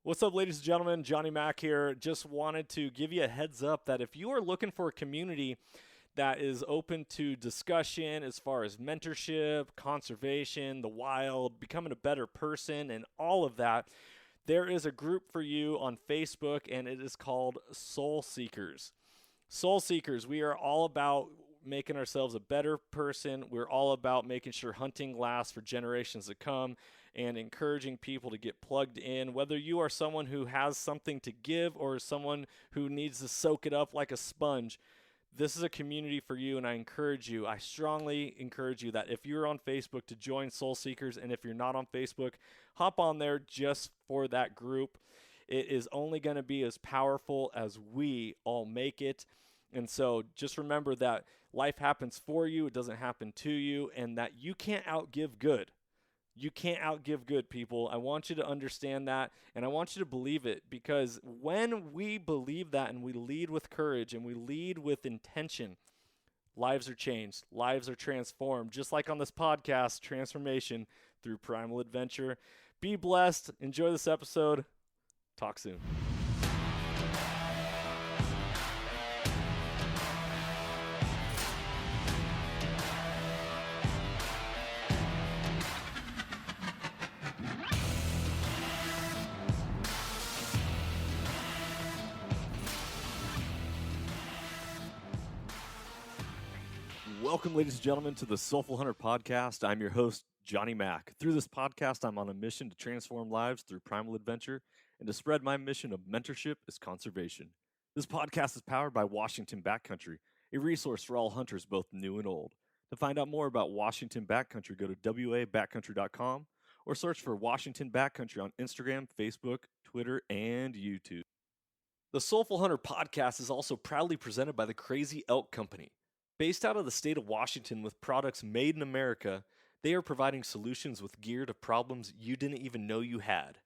What's up, ladies and gentlemen? Johnny Mack here. Just wanted to give you a heads up that if you are looking for a community that is open to discussion as far as mentorship, conservation, the wild, becoming a better person, and all of that, there is a group for you on Facebook, and it is called Soul Seekers. Soul Seekers, we are all about making ourselves a better person. We're all about making sure hunting lasts for generations to come and encouraging people to get plugged in. Whether you are someone who has something to give or someone who needs to soak it up like a sponge, this is a community for you, and I strongly encourage you that if you're on Facebook to join Soul Seekers, and if you're not on Facebook, hop on there just for that group. It is only going to be as powerful as we all make it. And so just remember that life happens for you, it doesn't happen to you, and that you can't outgive good. You can't outgive good, people. I want you to understand that, and I want you to believe it, because when we believe that and we lead with courage and we lead with intention, lives are changed, lives are transformed, just like on this podcast, transformation through primal adventure. Be blessed. Enjoy this episode. Talk soon. Welcome, ladies and gentlemen, to the Soulful Hunter podcast. I'm your host, Johnny Mack. Through this podcast, I'm on a mission to transform lives through primal adventure and to spread my mission of mentorship as conservation. This podcast is powered by Washington Backcountry, a resource for all hunters, both new and old. To find out more about Washington Backcountry, go to wabackcountry.com or search for Washington Backcountry on Instagram, Facebook, Twitter, and YouTube. The Soulful Hunter podcast is also proudly presented by the Crazy Elk Company. Based out of the state of Washington with products made in America, they are providing solutions with gear to problems you didn't even know you had.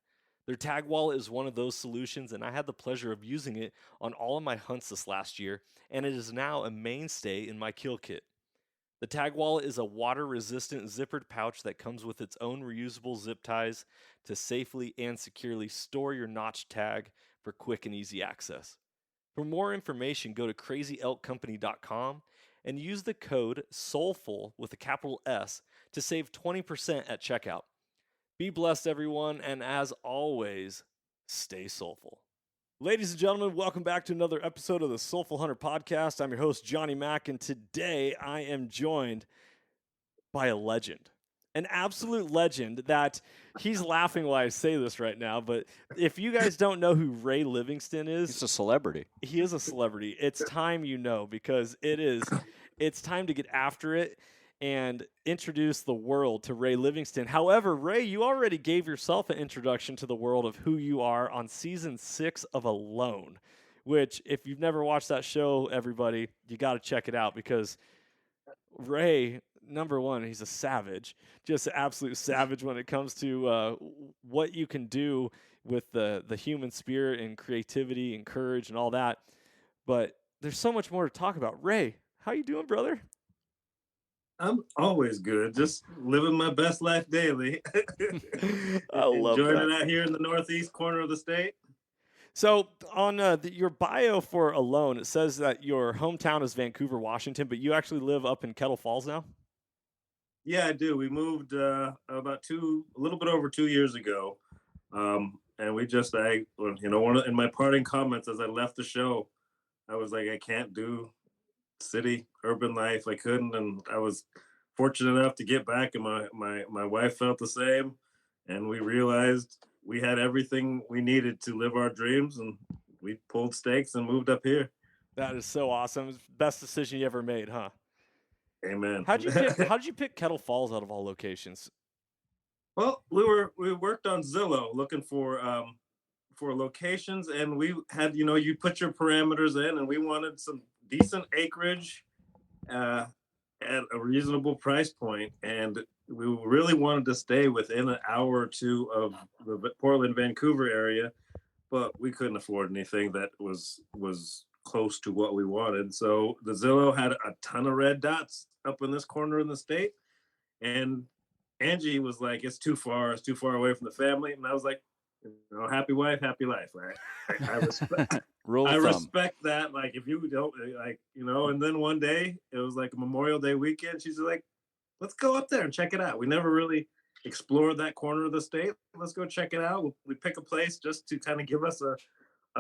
Their tag wallet is one of those solutions, and I had the pleasure of using it on all of my hunts this last year, and it is now a mainstay in my kill kit. The tag wallet is a water-resistant zippered pouch that comes with its own reusable zip ties to safely and securely store your notch tag for quick and easy access. For more information, go to crazyelkcompany.com and use the code SOULFUL with a capital S to save 20% at checkout. Be blessed, everyone, and as always, stay soulful. Ladies and gentlemen, welcome back to another episode of the Soulful Hunter podcast. I'm your host, Johnny Mack, and today I am joined by a legend. An absolute legend that he's laughing while I say this right now, but if you guys don't know who Ray Livingston is, He's a celebrity. he is a celebrity. It's time you know, because it's time to get after it and introduce the world to Ray Livingston. However, Ray, you already gave yourself an introduction to the world of who you are on season 6 of Alone, which if you've never watched that show, everybody, you got to check it out, because Ray, number one, he's a savage, just an absolute savage when it comes to what you can do with the human spirit and creativity and courage and all that. But there's so much more to talk about. Ray, how you doing, brother? I'm always good, just living my best life daily. I love Enjoying that. it out here in the northeast corner of the state. So on your bio for Alone, it says that your hometown is Vancouver, Washington, but you actually live up in Kettle Falls now? Yeah, I do. We moved a little bit over 2 years ago, and in my parting comments as I left the show, I was like, I can't do city urban life. I couldn't, and I was fortunate enough to get back, and my wife felt the same, and we realized we had everything we needed to live our dreams, and we pulled stakes and moved up here. That is so awesome. Best decision you ever made, huh? Amen. How'd you pick Kettle Falls out of all locations? Well, we worked on Zillow looking for locations, and we had, you put your parameters in, and we wanted some decent acreage at a reasonable price point, and we really wanted to stay within an hour or two of the Portland, Vancouver area, but we couldn't afford anything that was close to what we wanted. So the Zillow had a ton of red dots up in this corner in the state, and Angie was like, it's too far away from the family. And I was like, Happy wife, happy life. I respect. Rule I of thumb. respect that. Like, if you don't like, and then one day it was like a Memorial Day weekend. She's like, let's go up there and check it out. We never really explored that corner of the state. Let's go check it out. We pick a place just to kind of give us a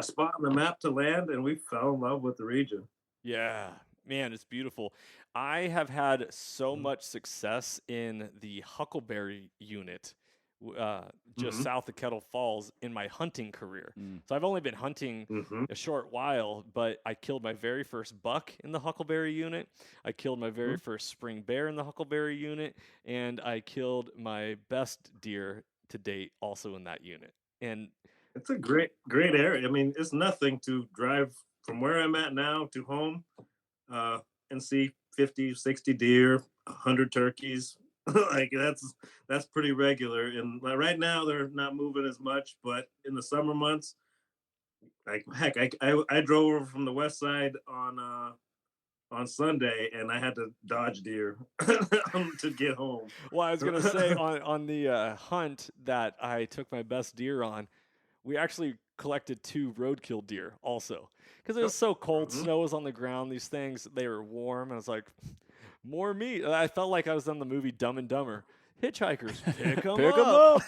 spot on the map to land, and we fell in love with the region. Yeah, man, it's beautiful. I have had so much success in the Huckleberry unit, just south of Kettle Falls, in my hunting career. So I've only been hunting a short while, but I killed my very first buck in the Huckleberry unit. I killed my very first spring bear in the Huckleberry unit, and I killed my best deer to date also in that unit. And it's a great area. I mean, it's nothing to drive from where I'm at now to home and see 50, 60 deer, 100 turkeys. Like, that's pretty regular. And right now they're not moving as much, but in the summer months, like, heck, I drove over from the west side on Sunday, and I had to dodge deer to get home. Well, I was gonna say on the hunt that I took my best deer on, we actually collected 2 roadkill deer also, because it was so cold. Snow was on the ground. These things, they were warm, and I was like, more meat. I felt like I was in the movie Dumb and Dumber. Hitchhikers, pick them up.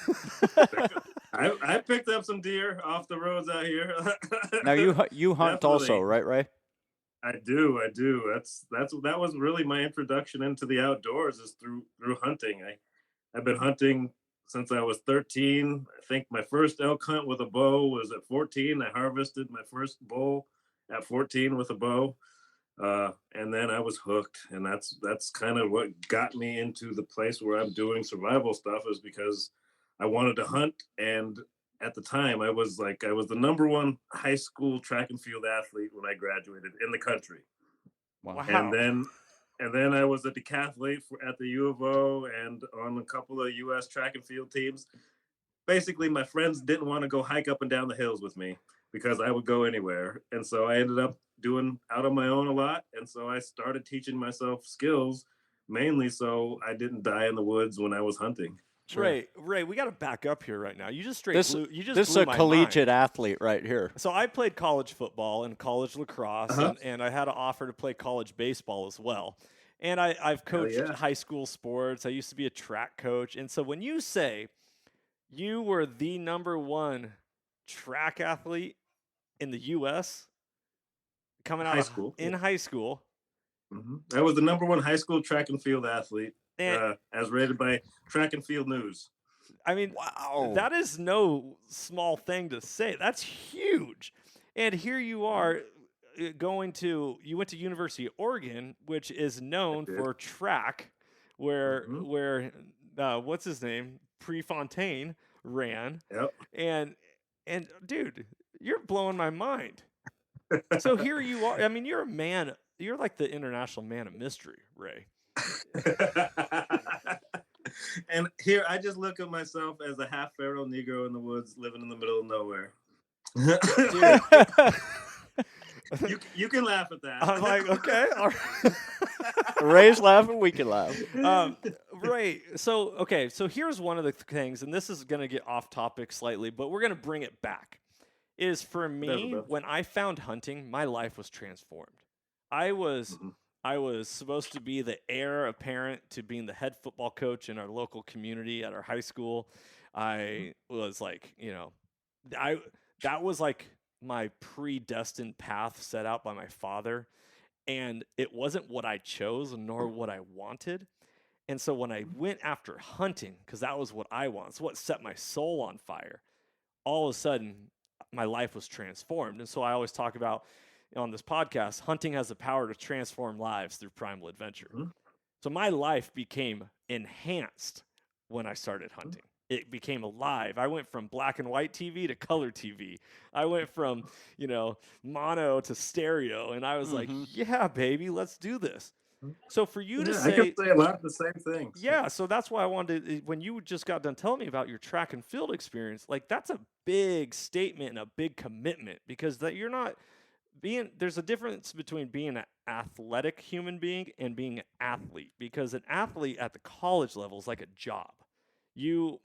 I picked up some deer off the roads out here. Now you hunt also, right, Ray? I do. That was really my introduction into the outdoors, is through hunting. I've been hunting since I was 13. I think my first elk hunt with a bow was at 14. I harvested my first bull at 14 with a bow. And then I was hooked, and that's kind of what got me into the place where I'm doing survival stuff, is because I wanted to hunt. And at the time I was the #1 high school track and field athlete when I graduated in the country. Wow. And then I was a decathlete at the U of O and on a couple of U.S. track and field teams. Basically, my friends didn't want to go hike up and down the hills with me because I would go anywhere. And so I ended up doing out on my own a lot. And so I started teaching myself skills, mainly so I didn't die in the woods when I was hunting. Sure. Ray, we got to back up here right now. You just This blew is a my collegiate mind. athlete right here. So I played college football and college lacrosse, and I had an offer to play college baseball as well. And I've coached high school sports. I used to be a track coach. And so when you say you were the #1 track athlete in the U.S. coming out high school, in high school. I was the #1 high school track and field athlete, as rated by Track and Field News. I mean, wow, that is no small thing to say. That's huge. And here you are you went to University of Oregon, which is known for track, where what's his name? Prefontaine ran. Yep. And dude, you're blowing my mind. So here you are. I mean, you're a man. You're like the international man of mystery, Ray. And here I just look at myself as a half feral Negro in the woods, living in the middle of nowhere. You can laugh at that. I'm like, okay, all right. Ray's laughing, we can laugh. Ray, so here's one of the things, and this is going to get off topic slightly, but we're going to bring it back. Is for me, when I found hunting, my life was transformed. I was supposed to be the heir apparent to being the head football coach in our local community at our high school. I was like, that was like my predestined path set out by my father. And it wasn't what I chose nor what I wanted. And so when I went after hunting, because that was what I want, it's what set my soul on fire, all of a sudden my life was transformed. And so I always talk about on this podcast, hunting has the power to transform lives through primal adventure. So my life became enhanced when I started hunting. It became alive. I went from black and white TV to color TV. I went from, mono to stereo. And I was like, yeah, baby, let's do this. So for you to say... I can say a lot of the same things. Yeah, so that's why I wanted to... When you just got done telling me about your track and field experience, like that's a big statement and a big commitment, because that you're not... There's a difference between being an athletic human being and being an athlete, because an athlete at the college level is like a job. You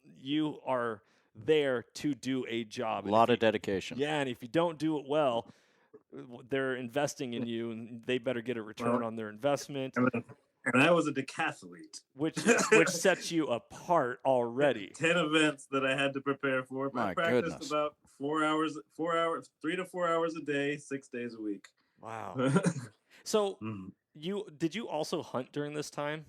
are there to do a job. A lot of dedication. Yeah, and if you don't do it well, they're investing in you, and they better get a return on their investment. And I was a decathlete, which sets you apart already. 10 events that I had to prepare for. My I practiced goodness. about 3 to 4 hours a day, 6 days a week. Wow. So did you also hunt during this time?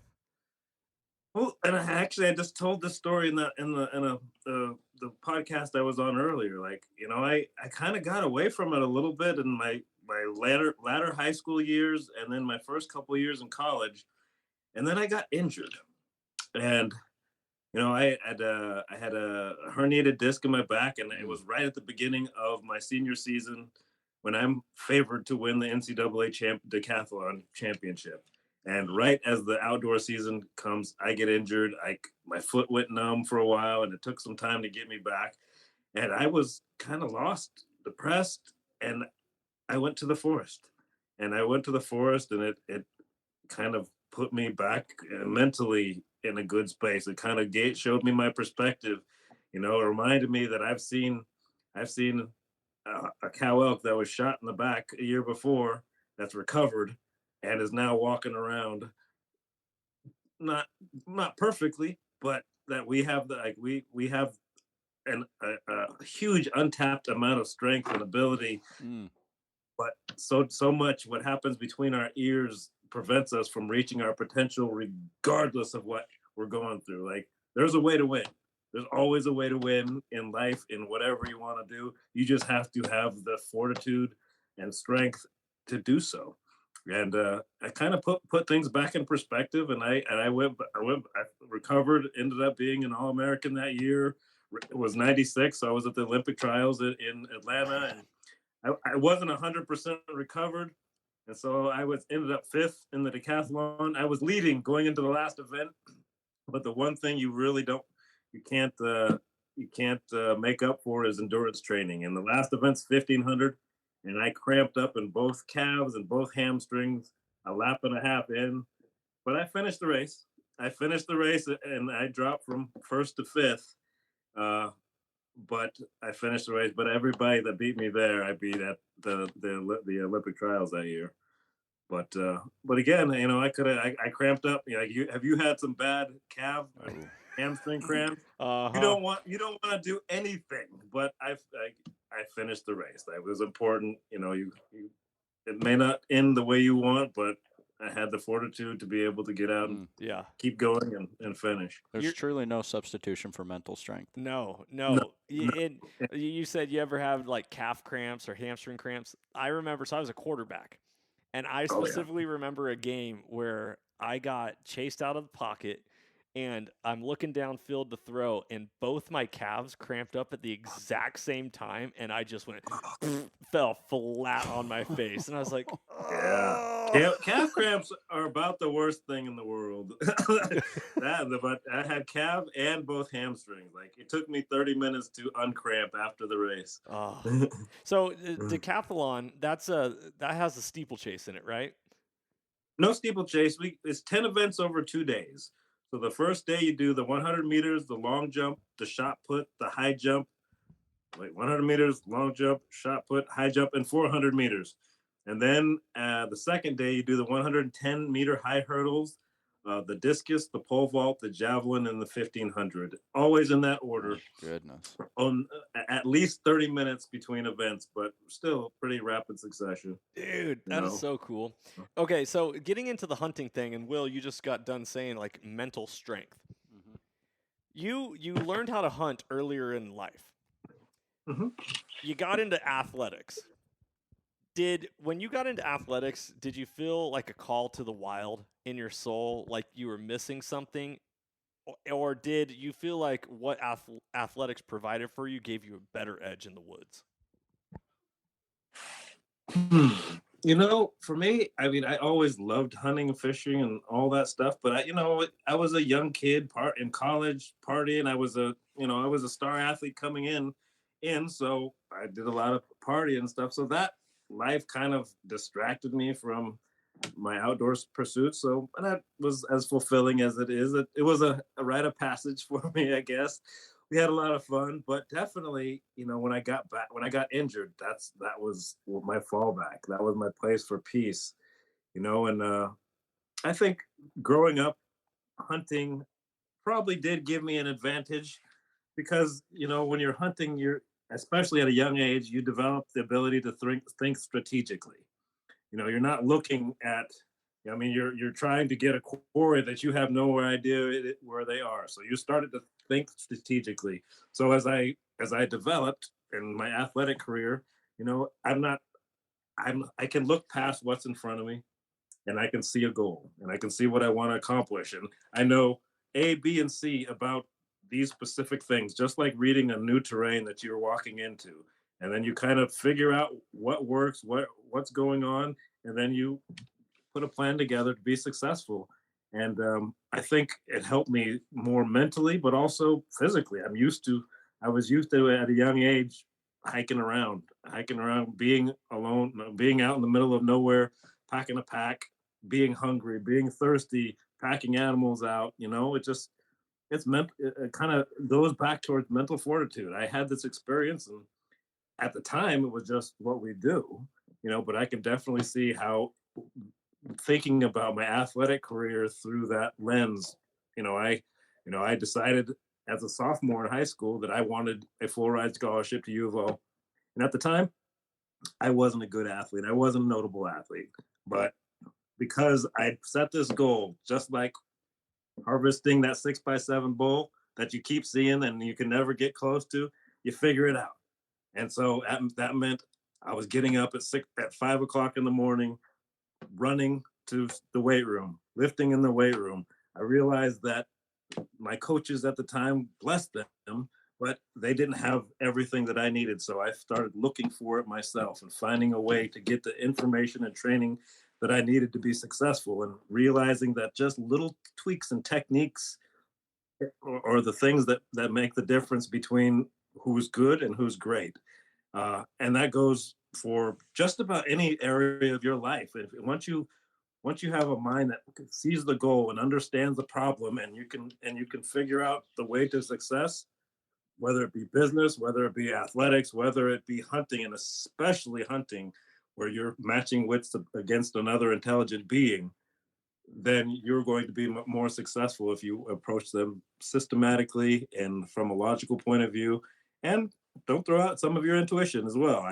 Well, and I just told this story in the podcast I was on earlier. Like, I kind of got away from it a little bit in my latter high school years, and then my first couple of years in college, and then I got injured, and I had a herniated disc in my back, and it was right at the beginning of my senior season when I'm favored to win the NCAA decathlon championship. And right as the outdoor season comes, I get injured. My foot went numb for a while, and it took some time to get me back. And I was kind of lost, depressed, and I went to the forest. And it kind of put me back mentally in a good space. It kind of showed me my perspective. It reminded me that I've seen a cow elk that was shot in the back a year before that's recovered and is now walking around, not perfectly, but that we have we have a huge untapped amount of strength and ability. But so much what happens between our ears prevents us from reaching our potential, regardless of what we're going through. Like, there's a way to win. There's always a way to win in life, in whatever you want to do. You just have to have the fortitude and strength to do so. And I kind of put things back in perspective, and I recovered, ended up being an All-American that year. It was 96, so I was at the Olympic trials in Atlanta, and I wasn't 100% recovered. And so I ended up 5th in the decathlon. I was leading going into the last event, but the one thing you can't make up for is endurance training. And the last event's 1500, and I cramped up in both calves and both hamstrings a lap and a half in. But I finished the race. And I dropped from 1st to 5th. But I finished the race. But everybody that beat me there, I beat at the Olympic trials that year. But again, I cramped up. Have you had some bad calf hamstring cramps? Uh-huh. You don't want to do anything. But I finished the race. That was important. It may not end the way you want, but I had the fortitude to be able to get out and keep going and finish. There's truly no substitution for mental strength. No. You said you ever have like calf cramps or hamstring cramps. I remember, so I was a quarterback, and I specifically remember a game where I got chased out of the pocket, and I'm looking downfield to throw, and both my calves cramped up at the exact same time, and I just fell flat on my face, and I was like, calf cramps are about the worst thing in the world. But I had calf and both hamstrings. Like, it took me 30 minutes to uncramp after the race. So decathlon, that has a steeplechase in it, right? No steeplechase. It's 10 events over 2 days. So the first day you do the 100 meters, the long jump, the shot put, the high jump. 100 meters, long jump, shot put, high jump, and 400 meters. And then the second day you do the 110 meter high hurdles, the discus, the pole vault, the javelin, and the 1500. Always in that order. Goodness. On at least 30 minutes between events, but still pretty rapid succession. Dude, that is so cool. Okay, so getting into the hunting thing, and Will, you just got done saying like mental strength. Mm-hmm. You learned how to hunt earlier in life. Mm-hmm. You got into athletics. When you got into athletics, did you feel like a call to the wild in your soul, like you were missing something? Or did you feel like what athletics provided for you gave you a better edge in the woods? For me, I always loved hunting and fishing and all that stuff. But I was a young kid in college partying. I was a star athlete coming in. So I did a lot of partying and stuff. So that life kind of distracted me from my outdoors pursuits. So that was as fulfilling as it is. It was a rite of passage for me, I guess. we had a lot of fun, but definitely, when I got injured, that was my fallback. That was my place for peace, and I think growing up hunting probably did give me an advantage because, when you're hunting, especially at a young age, you develop the ability to think strategically. You're not looking at, I mean, you're trying to get a quarry that you have no idea where they are. So you started to think strategically. So as I developed in my athletic career, I can look past what's in front of me, and I can see a goal, and I can see what I want to accomplish, and I know A, B, and C about these specific things, just like reading a new terrain that you're walking into. And then you kind of figure out what works, what's going on, and then you put a plan together to be successful. And I think it helped me more mentally, but also physically. I was used to at a young age hiking around, being alone, being out in the middle of nowhere, packing a pack, being hungry, being thirsty, packing animals out. It kind of goes back towards mental fortitude. I had this experience, and at the time, it was just what we do. But I can definitely see how thinking about my athletic career through that lens, I decided as a sophomore in high school that I wanted a full ride scholarship to U of O. And at the time, I wasn't a good athlete. I wasn't a notable athlete. But because I set this goal, just like harvesting that 6x7 bull that you keep seeing and you can never get close to, you figure it out. And so that meant I was getting up at 5 o'clock in the morning, running to the weight room, lifting in the weight room. I realized that my coaches at the time, blessed them, but they didn't have everything that I needed. So I started looking for it myself and finding a way to get the information and training that I needed to be successful, and realizing that just little tweaks and techniques are the things that make the difference between who's good and who's great. And that goes for just about any area of your life. Once you have a mind that sees the goal and understands the problem, and you can figure out the way to success, whether it be business, whether it be athletics, whether it be hunting, and especially hunting, where you're matching wits against another intelligent being, then you're going to be more successful if you approach them systematically and from a logical point of view, and don't throw out some of your intuition as well.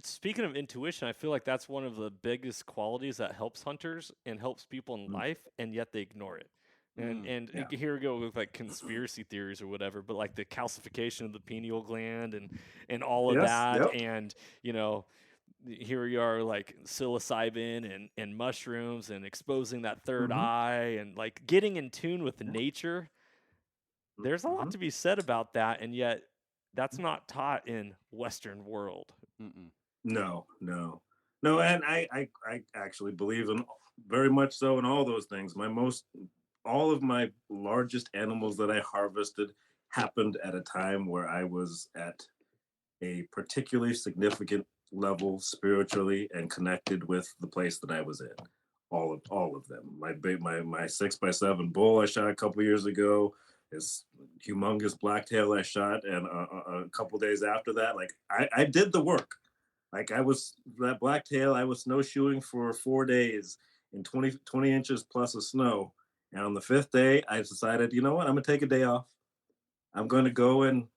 Speaking of intuition, I feel like that's one of the biggest qualities that helps hunters and helps people in life, and yet they ignore it. And Yeah. here we go with like conspiracy theories or whatever, but like the calcification of the pineal gland and all of Yes, that, yep. and here we are like psilocybin and mushrooms and exposing that third eye and like getting in tune with nature. There's a lot to be said about that, and yet that's not taught in Western world. No, and I actually believe in very much so in all those things. All of my largest animals that I harvested happened at a time where I was at a particularly significant level spiritually and connected with the place that I was in. All of them. My 6x7 bull I shot a couple years ago, this humongous blacktail I shot, and a couple days after that, like I did the work. Like that blacktail, I was snowshoeing for 4 days in 20 inches plus of snow. And on the 5th day, I decided, you know what, I'm gonna take a day off. I'm gonna go and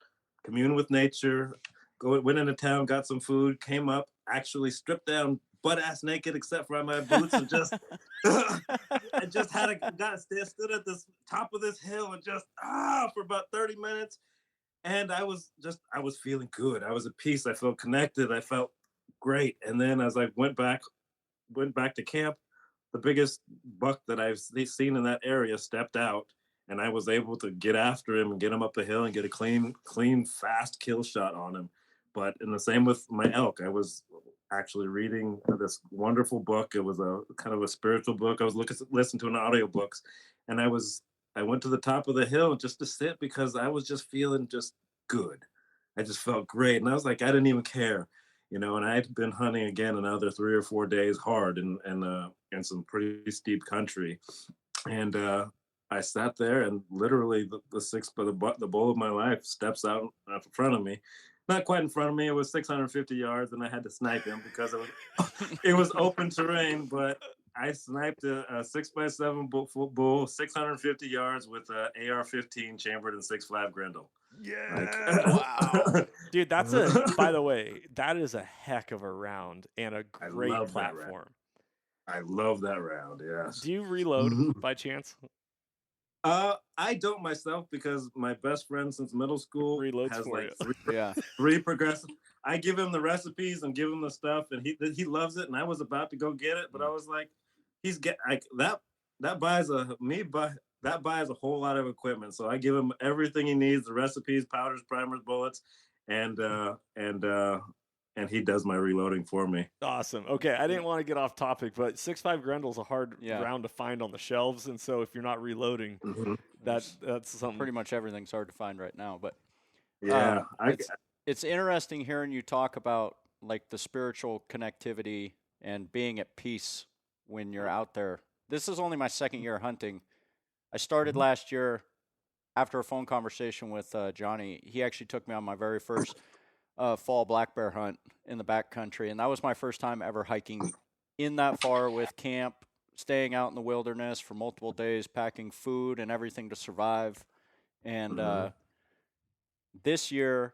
commune with nature. Went into town, got some food, came up, actually stripped down butt ass naked except for my boots, and just I just stood at the top of this hill and just for about 30 minutes. And I was feeling good. I was at peace. I felt connected. I felt great. And then as I went back to camp, the biggest buck that I've seen in that area stepped out, and I was able to get after him and get him up the hill and get a clean, fast kill shot on him. But in the same with my elk, I was actually reading this wonderful book. It was a kind of a spiritual book. I was listening to an audiobooks, and I went to the top of the hill just to sit because I was just feeling just good. I just felt great. And I was like, I didn't even care, and I had been hunting again another 3 or 4 days hard and some pretty steep country. And I sat there and literally the bull of my life steps out in front of me. Not quite in front of me. It was 650 yards, and I had to snipe him because it was open terrain. But I sniped a 6x7 bull, 650 yards with a AR-15 chambered in 6.5 Grendel. Yeah, wow, dude. By the way, that is a heck of a round and a great platform. I love that round. Yes. Do you reload by chance? I don't myself because my best friend since middle school reloads has for like three progressive. I give him the recipes and give him the stuff, and he loves it. And I was about to go get it, but I was like, that buys a whole lot of equipment. So I give him everything he needs: the recipes, powders, primers, bullets, and he does my reloading for me. Awesome. Okay, I didn't want to get off topic, but 6.5 Grendel's a hard round to find on the shelves, and so if you're not reloading, that's something. Pretty much everything's hard to find right now. But yeah, it's interesting hearing you talk about like the spiritual connectivity and being at peace when you're out there. This is only my second year hunting. I started last year after a phone conversation with Johnny. He actually took me on my very first fall black bear hunt in the backcountry, and that was my first time ever hiking in that far with camp, staying out in the wilderness for multiple days, packing food and everything to survive. And this year,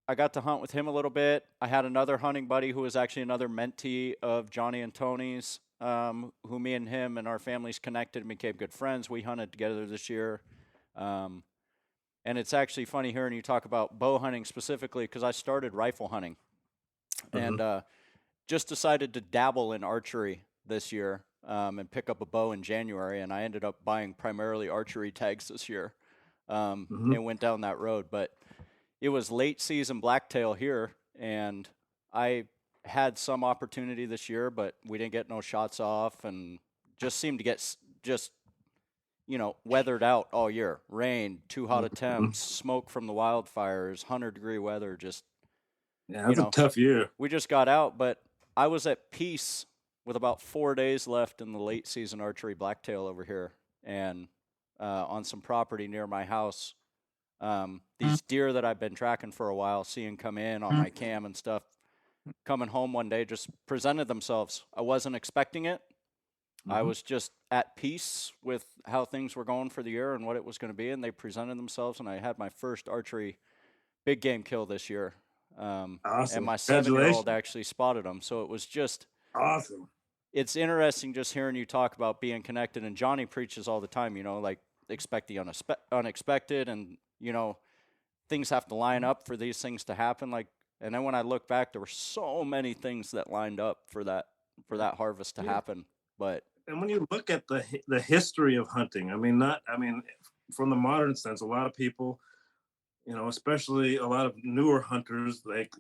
I got to hunt with him a little bit. I had another hunting buddy who was actually another mentee of Johnny and Tony's, who me and him and our families connected and became good friends. We hunted together this year. And it's actually funny hearing you talk about bow hunting specifically because I started rifle hunting and just decided to dabble in archery this year and pick up a bow in January. And I ended up buying primarily archery tags this year and went down that road. But it was late season blacktail here, and I had some opportunity this year, but we didn't get no shots off and just seemed to get weathered out all year. Rain, too hot of temps, smoke from the wildfires, 100-degree weather. Just it's a tough year. We just got out, but I was at peace with about 4 days left in the late season archery blacktail over here, and on some property near my house. These deer that I've been tracking for a while, seeing come in on my cam and stuff, coming home one day just presented themselves. I wasn't expecting it. I was just at peace with how things were going for the year and what it was going to be, and they presented themselves, and I had my first archery big game kill this year. Awesome. And my 7-year-old actually spotted them, so it was just awesome. It's interesting just hearing you talk about being connected, and Johnny preaches all the time, like expect the unexpected, and, things have to line up for these things to happen. And then when I look back, there were so many things that lined up for that harvest to happen. And when you look at the history of hunting, from the modern sense, a lot of people, especially a lot of newer hunters, like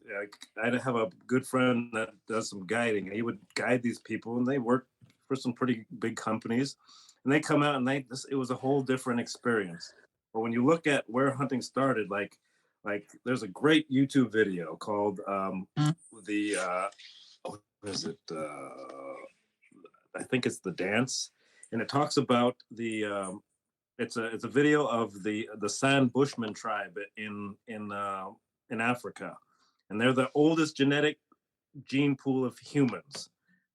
I have a good friend that does some guiding. He would guide these people, and they work for some pretty big companies, and they come out and it was a whole different experience. But when you look at where hunting started, like there's a great YouTube video called what is it? I think it's The Dance, and it talks about it's a video of the San Bushman tribe in Africa, and they're the oldest genetic gene pool of humans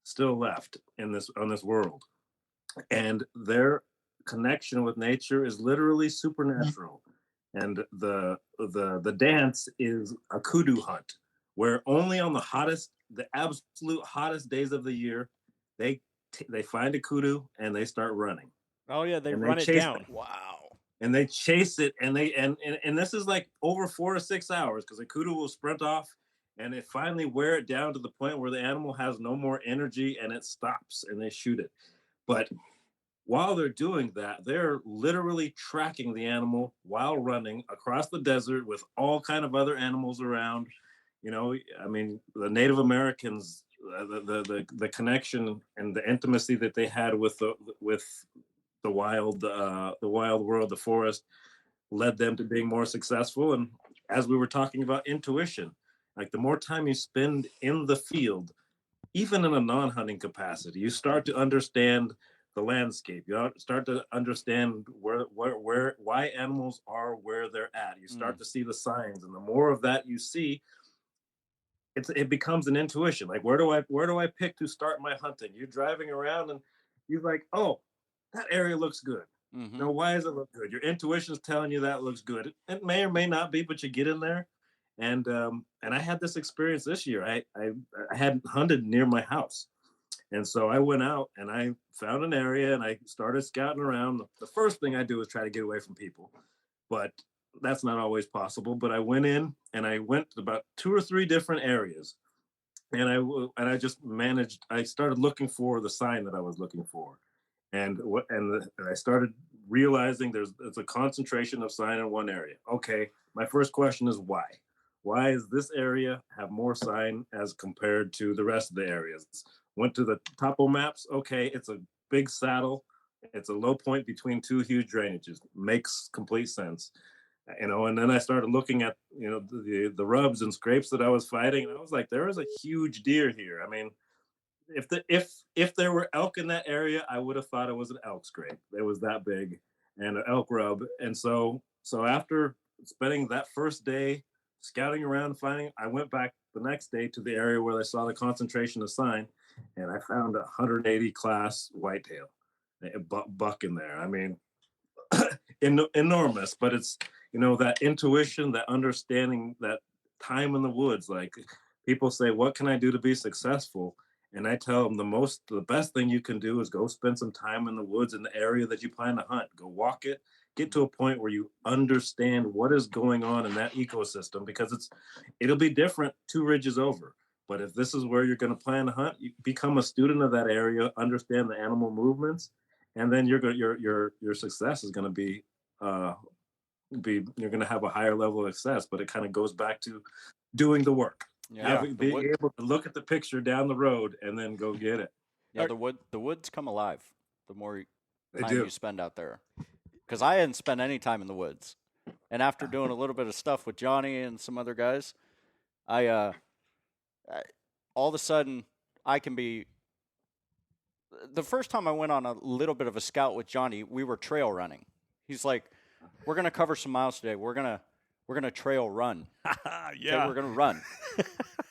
still left on this world, and their connection with nature is literally supernatural. And the dance is a kudu hunt, where only on the absolute hottest days of the year, they find a kudu and they start running. Oh yeah, they run it down. Wow. And they chase it, and this is like over 4 to 6 hours, because the kudu will sprint off, and they finally wear it down to the point where the animal has no more energy, and it stops, and they shoot it. But while they're doing that, they're literally tracking the animal while running across the desert with all kind of other animals around. The Native Americans, the connection and the intimacy that they had with the wild world, the forest, led them to being more successful. And as we were talking about intuition, like the more time you spend in the field, even in a non-hunting capacity, you start to understand the landscape. You start to understand why animals are where they're at. You start to see the signs, and the more of that you see, it becomes an intuition. Like, where do I pick to start my hunting? You're driving around and you're like, oh, that area looks good. Now, why does it look good? Your intuition's telling you that looks good. It may or may not be, but you get in there. And I had this experience this year. I hadn't hunted near my house. And so I went out and I found an area and I started scouting around. The first thing I do is try to get away from people, but that's not always possible. But I went in and I went to about 2 or 3 different areas, and I just managed. I started looking for the sign that I was looking for, and I started realizing there's a concentration of sign in one area. Okay, my first question is why? Why does this area have more sign as compared to the rest of the areas? Went to the topo maps. Okay, it's a big saddle. It's a low point between 2 huge drainages. Makes complete sense. And then I started looking at, the rubs and scrapes that I was fighting. And I was like, there is a huge deer here. I mean, if there were elk in that area, I would have thought it was an elk scrape. It was that big, and an elk rub. And so after spending that first day scouting around, I went back the next day to the area where I saw the concentration of sign, and I found a 180 class whitetail, a buck in there. I mean, enormous, but it's, that intuition, that understanding, that time in the woods. Like, people say, what can I do to be successful? And I tell them the best thing you can do is go spend some time in the woods in the area that you plan to hunt. Go walk it, get to a point where you understand what is going on in that ecosystem, because it'll be different 2 ridges over. But if this is where you're going to plan to hunt, you become a student of that area, understand the animal movements, and then your success is going to be you're going to have a higher level of success. But it kind of goes back to doing the work. Yeah, being able to look at the picture down the road and then go get it. Yeah, the woods come alive the more time you spend out there. Because I hadn't spent any time in the woods, and after doing a little bit of stuff with Johnny and some other guys, I all of a sudden I can be. The first time I went on a little bit of a scout with Johnny, we were trail running. He's like, "We're gonna cover some miles today. We're gonna trail run." Yeah, okay, we're gonna run.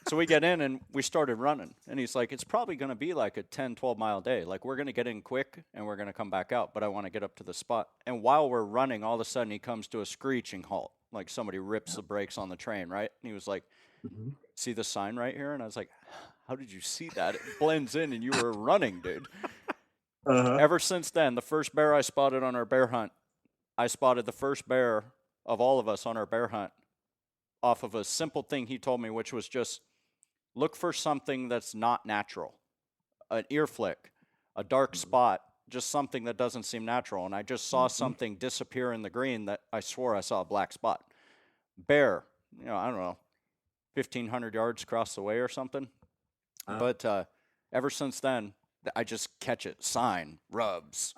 So we get in and we started running, and he's like, it's probably going to be like a 10, 12-mile day. Like, we're going to get in quick and we're going to come back out, but I want to get up to the spot. And while we're running, all of a sudden he comes to a screeching halt, like somebody rips the brakes on the train, right? And he was like, see the sign right here? And I was like, how did you see that? It blends in and you were running, dude. Ever since then, the first bear I spotted on our bear hunt, I spotted the first bear of all of us on our bear hunt off of a simple thing he told me, which was just, look for something that's not natural, an ear flick, a dark spot, just something that doesn't seem natural. And I just saw something disappear in the green that I swore I saw a black spot. Bear, I don't know, 1,500 yards across the way or something. But ever since then, I just catch it. Sign, rubs,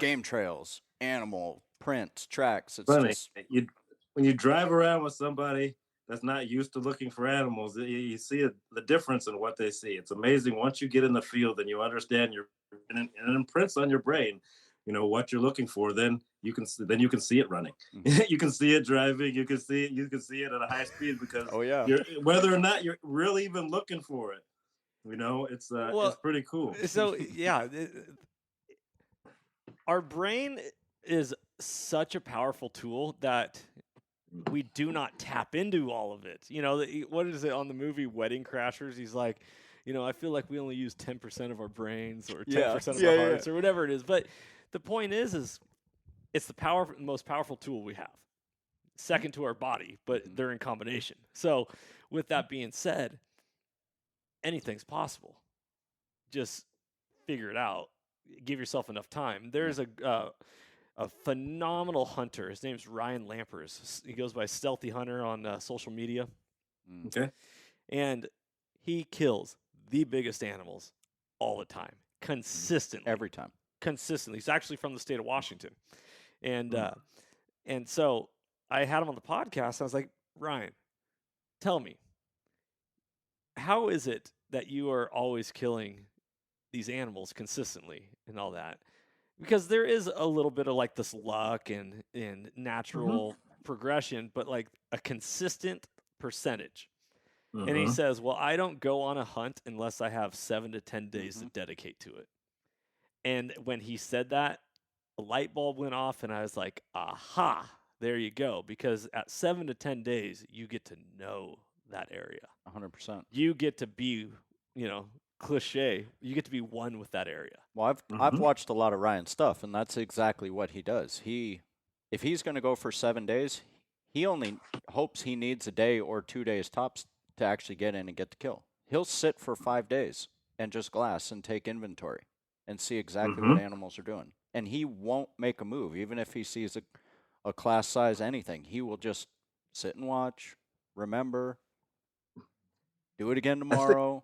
game trails, animal, prints, tracks. It's funny. just... When you drive around with somebody that's not used to looking for animals, you see the difference in what they see. It's amazing. Once you get in the field and you understand and it imprints on your brain, what you're looking for. Then you can see it running. You can see it driving. You can see it at a high speed, because whether or not you're really even looking for it, it's pretty cool. So yeah, our brain is such a powerful tool that we do not tap into all of it. What is it on the movie Wedding Crashers? He's like, I feel like we only use 10% of our brains or 10% of our hearts or whatever it is. But the point is it's the most powerful tool we have, second to our body, but they're in combination. So with that being said, anything's possible. Just figure it out. Give yourself enough time. There's a phenomenal hunter. His name's Ryan Lampers. He goes by Stealthy Hunter on social media. Okay. And he kills the biggest animals all the time, consistently. Every time. Consistently. He's actually from the state of Washington. And so I had him on the podcast. I was like, Ryan, tell me, how is it that you are always killing these animals consistently and all that, because there is a little bit of like this luck and natural progression, but like a consistent percentage. And he says, well, I don't go on a hunt unless I have 7 to 10 days to dedicate to it. And when he said that, a light bulb went off, and I was like, aha, there you go. Because at 7 to 10 days, you get to know that area. 100%. You get to be, cliche. You get to be one with that area. Well, I've watched a lot of Ryan's stuff, and that's exactly what he does. If he's going to go for 7 days, he only hopes he needs a day or 2 days tops to actually get in and get the kill. He'll sit for 5 days and just glass and take inventory and see exactly what animals are doing. And he won't make a move, even if he sees a class size anything. He will just sit and watch, remember, do it again tomorrow,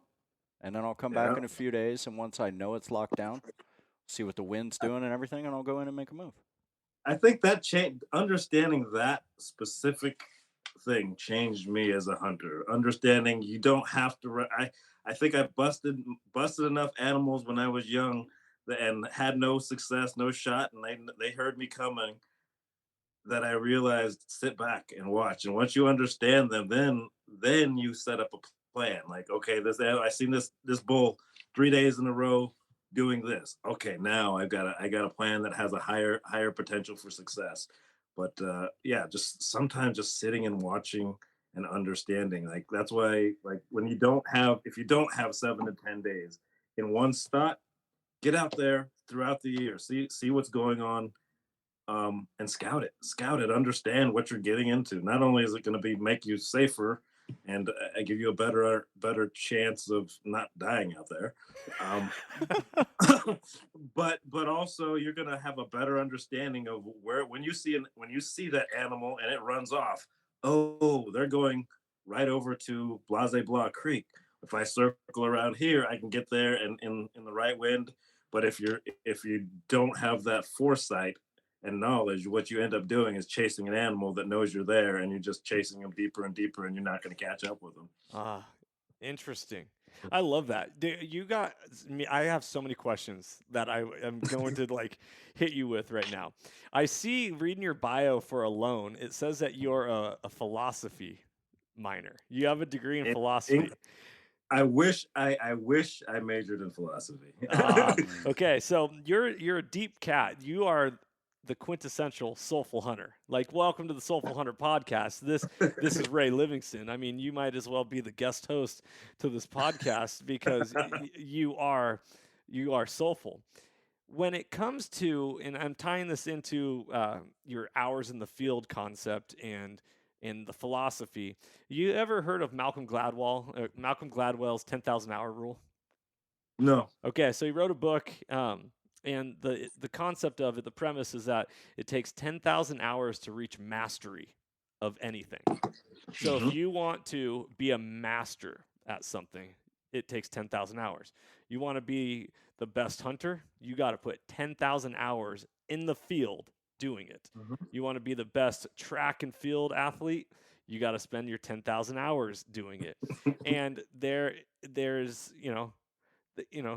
and then I'll come back in a few days, and once I know it's locked down, see what the wind's doing and everything, and I'll go in and make a move. I think that understanding that specific thing changed me as a hunter. Understanding you don't have to. I think I busted enough animals when I was young and had no success, no shot, and they heard me coming, that I realized sit back and watch. And once you understand them, then you set up a plan. Like, okay, I seen this bull 3 days in a row doing this. Okay, now I got a plan that has a higher potential for success. But just sometimes just sitting and watching and understanding, like that's why, like if you don't have 7 to 10 days in one spot, get out there throughout the year, see what's going on, and scout it, understand what you're getting into. Not only is it going to make you safer and give you a better chance of not dying out there, but also you're going to have a better understanding of where, when you see that animal and it runs off, oh, they're going right over to Blase Blah Creek. If I circle around here, I can get there and in the right wind. But if you don't have that foresight and knowledge, what you end up doing is chasing an animal that knows you're there, and you're just chasing them deeper and deeper, and you're not going to catch up with them. Interesting. I love that. I have so many questions that I am going to hit you with right now. I see, reading your bio for Alone, it says that you're a philosophy minor. You have a degree in philosophy. I wish I majored in philosophy. Okay, so you're a deep cat. You are the quintessential soulful hunter. Welcome to the Soulful Hunter podcast. This is Ray Livingston. I mean, you might as well be the guest host to this podcast because you are soulful. When it comes to, and I'm tying this into your hours in the field concept and the philosophy, you ever heard of Malcolm Gladwell's 10,000 hour rule? No. Okay, so he wrote a book. And the concept of it, the premise is that it takes 10,000 hours to reach mastery of anything. So if you want to be a master at something, it takes 10,000 hours. You want to be the best hunter, you got to put 10,000 hours in the field doing it. You want to be the best track and field athlete, you got to spend your 10,000 hours doing it. And there's,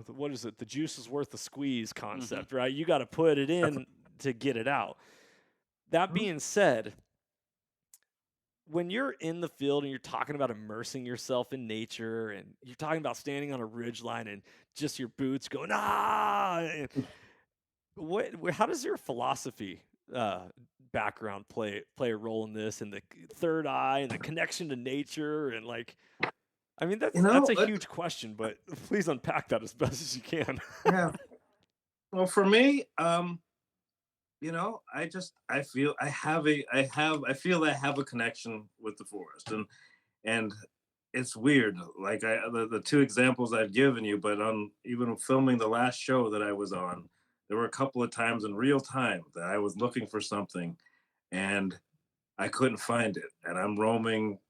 what is it? The juice is worth the squeeze concept, right? You got to put it in to get it out. That being said, when you're in the field and you're talking about immersing yourself in nature and you're talking about standing on a ridgeline and just your boots going, how does your philosophy background play a role in this, and the third eye and the connection to nature and that's a huge question, but please unpack that as best as you can. Yeah. Well, for me, I feel I have a connection with the forest, and it's weird. Like the two examples I've given you, but on even filming the last show that I was on, there were a couple of times in real time that I was looking for something and I couldn't find it, and I'm roaming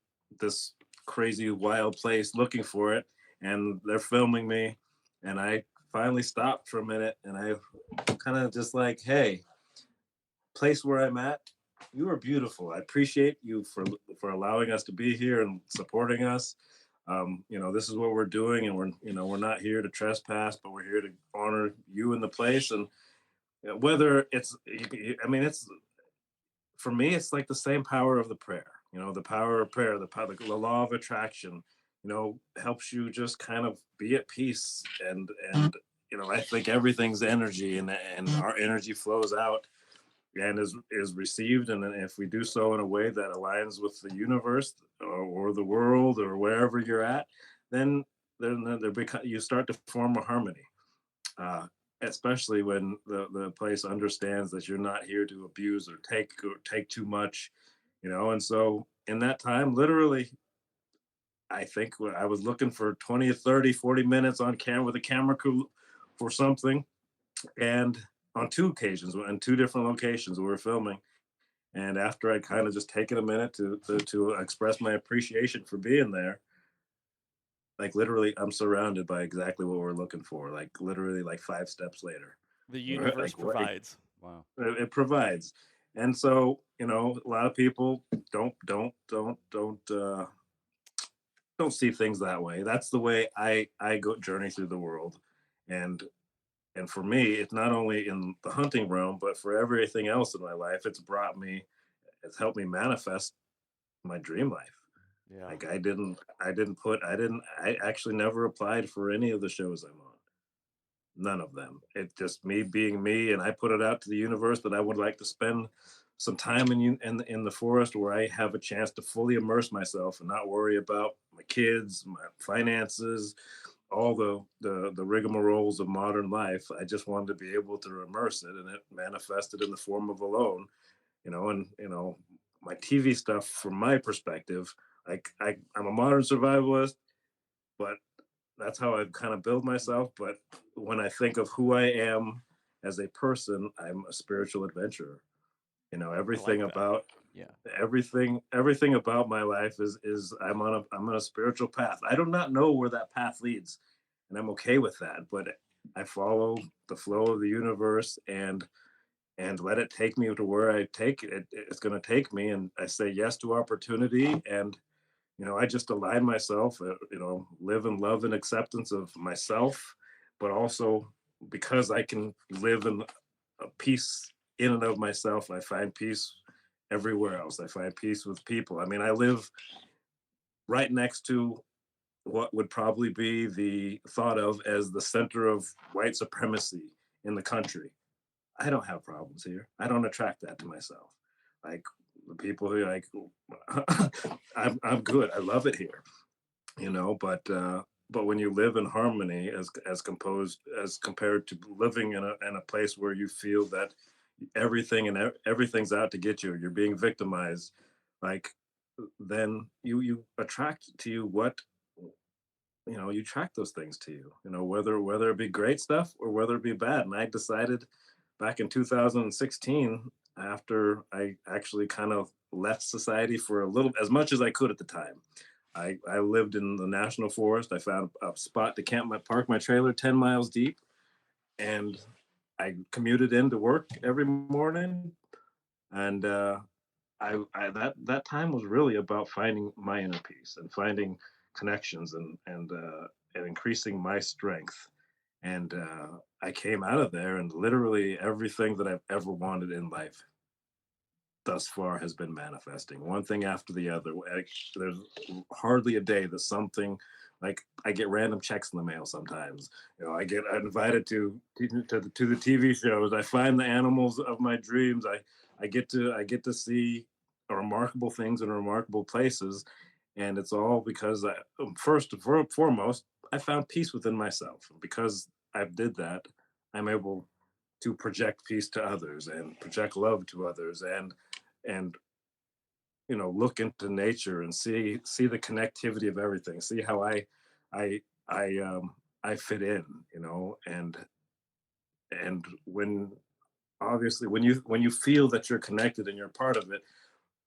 this crazy wild place looking for it, and they're filming me, and I finally stopped for a minute, and I kind of just like, hey, place where I'm at, you are beautiful. I appreciate you for allowing us to be here and supporting us. This is what we're doing, and we're not here to trespass, but we're here to honor you in the place. And whether it's for me, it's like the same power of the prayer. The power of prayer, the law of attraction, helps you just kind of be at peace. And I think everything's energy, and our energy flows out and is received. And if we do so in a way that aligns with the universe, or the world, or wherever you're at, then you start to form a harmony. Especially when the place understands that you're not here to abuse or take too much, And so in that time, literally, I think I was looking for 20, 30, 40 minutes on camera with a camera crew for something. And on two occasions, in two different locations, we were filming. And after I kind of just taken a minute to express my appreciation for being there, like literally, I'm surrounded by exactly what we're looking for. Like literally, like 5 steps later, The universe like, provides. Wow. it provides. And so, a lot of people don't see things that way. That's the way I go journey through the world. And for me, it's not only in the hunting realm, but for everything else in my life, it's helped me manifest my dream life. Yeah. Like I actually never applied for any of the shows I'm on. None of them. It's just me being me, and I put it out to the universe that I would like to spend some time in the forest where I have a chance to fully immerse myself and not worry about my kids, my finances, all the rigmaroles of modern life. I just wanted to be able to immerse it, and it manifested in the form of Alone. My TV stuff, from my perspective, I'm a modern survivalist, but that's how I've kind of built myself. But when I think of who I am as a person, I'm a spiritual adventurer. Everything like that. about everything about my life is I'm on a spiritual path. I do not know where that path leads, and I'm okay with that. But I follow the flow of the universe and let it take me to where it's going to take me. And I say yes to opportunity, and I just align myself, live in love and acceptance of myself, but also because I can live in a peace in and of myself, I find peace everywhere else. I find peace with people. I mean, I live right next to what would probably be the thought of as the center of white supremacy in the country. I don't have problems here. I don't attract that to myself. Like the people who I'm good. I love it here, but when you live in harmony as compared to living in a place where you feel that everything's out to get you, you're being victimized, like then you attract to you what you attract those things to you, whether it be great stuff or whether it be bad. And I decided back in 2016, after I actually kind of left society for a little, as much as I could at the time. I lived in the national forest. I found a spot to park my trailer 10 miles deep, and I commuted into work every morning. And that time was really about finding my inner peace and finding connections and increasing my strength. And I came out of there, and literally everything that I've ever wanted in life thus far has been manifesting, one thing after the other. There's hardly a day that something, like, I get random checks in the mail sometimes. I get invited to the TV shows. I find the animals of my dreams. I get to see remarkable things in remarkable places, and it's all because first and foremost, I found peace within myself. And because I did that, I'm able to project peace to others and project love to others, and look into nature and see the connectivity of everything, see how I I fit in, and when obviously when you feel that you're connected and you're part of it,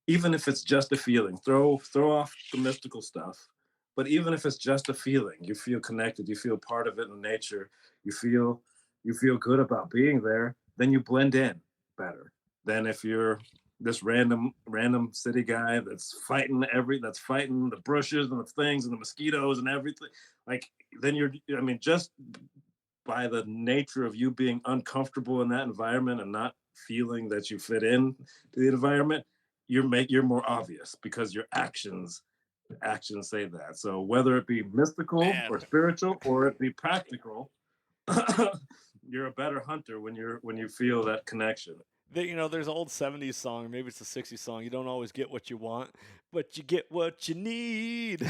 even if it's just a feeling, throw off the mystical stuff. But even if it's just a feeling, you feel connected, you feel part of it in nature, you feel good about being there, then you blend in better than if you're this random city guy that's fighting the bushes and the things and the mosquitoes and everything. Like, then just by the nature of you being uncomfortable in that environment and not feeling that you fit in to the environment, you're more obvious because your actions say that. So whether it be mystical or spiritual or it be practical, you're a better hunter when you feel that connection. There's an old 70s song, maybe it's a 60s song. You don't always get what you want, but you get what you need.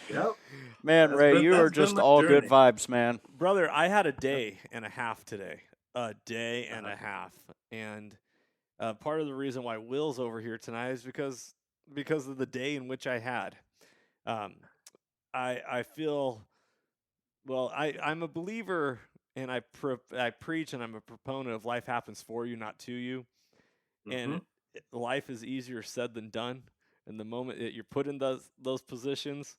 Yep. Man, Ray, you are just all good vibes, man. Brother, I had a day and a half today. A day and a half. And part of the reason why Will's over here tonight is because of the day in which I had. I feel, well, I'm a believer, and I preach, and I'm a proponent of life happens for you, not to you. Mm-hmm. And life is easier said than done. And the moment that you're put in those positions,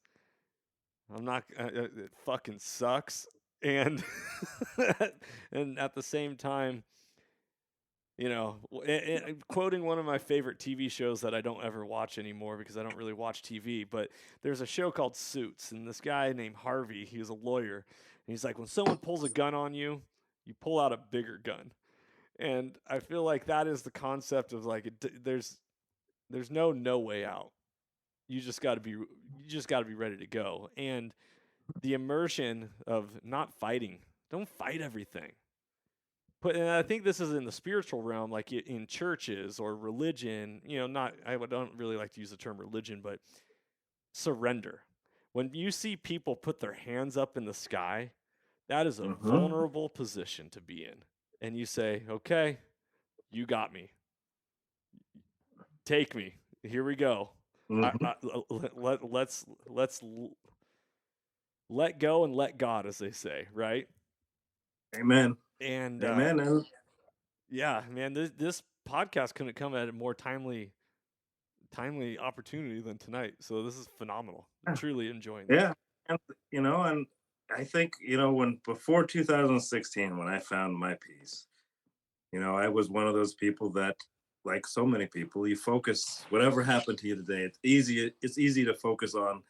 it fucking sucks. And and at the same time, quoting one of my favorite TV shows that I don't ever watch anymore because I don't really watch TV, but there's a show called Suits, and this guy named Harvey, he was a lawyer, and he's like, when someone pulls a gun on you, you pull out a bigger gun. And I feel like that is the concept of like, there's no way out. You just got to be ready to go. And the immersion of not fighting, don't fight everything. And I think this is in the spiritual realm, like in churches or religion, I don't really like to use the term religion, but surrender. When you see people put their hands up in the sky, that is a vulnerable position to be in. And you say, okay, you got me. Take me. Here we go. Let's let go and let God, as they say, right? Amen. And amen. Yeah, man, this podcast couldn't come at a more timely opportunity than tonight. So this is phenomenal. I'm truly enjoying it. Yeah, and I think before 2016, when I found my peace, I was one of those people that, like so many people, you focus whatever happened to you today. It's easy to focus on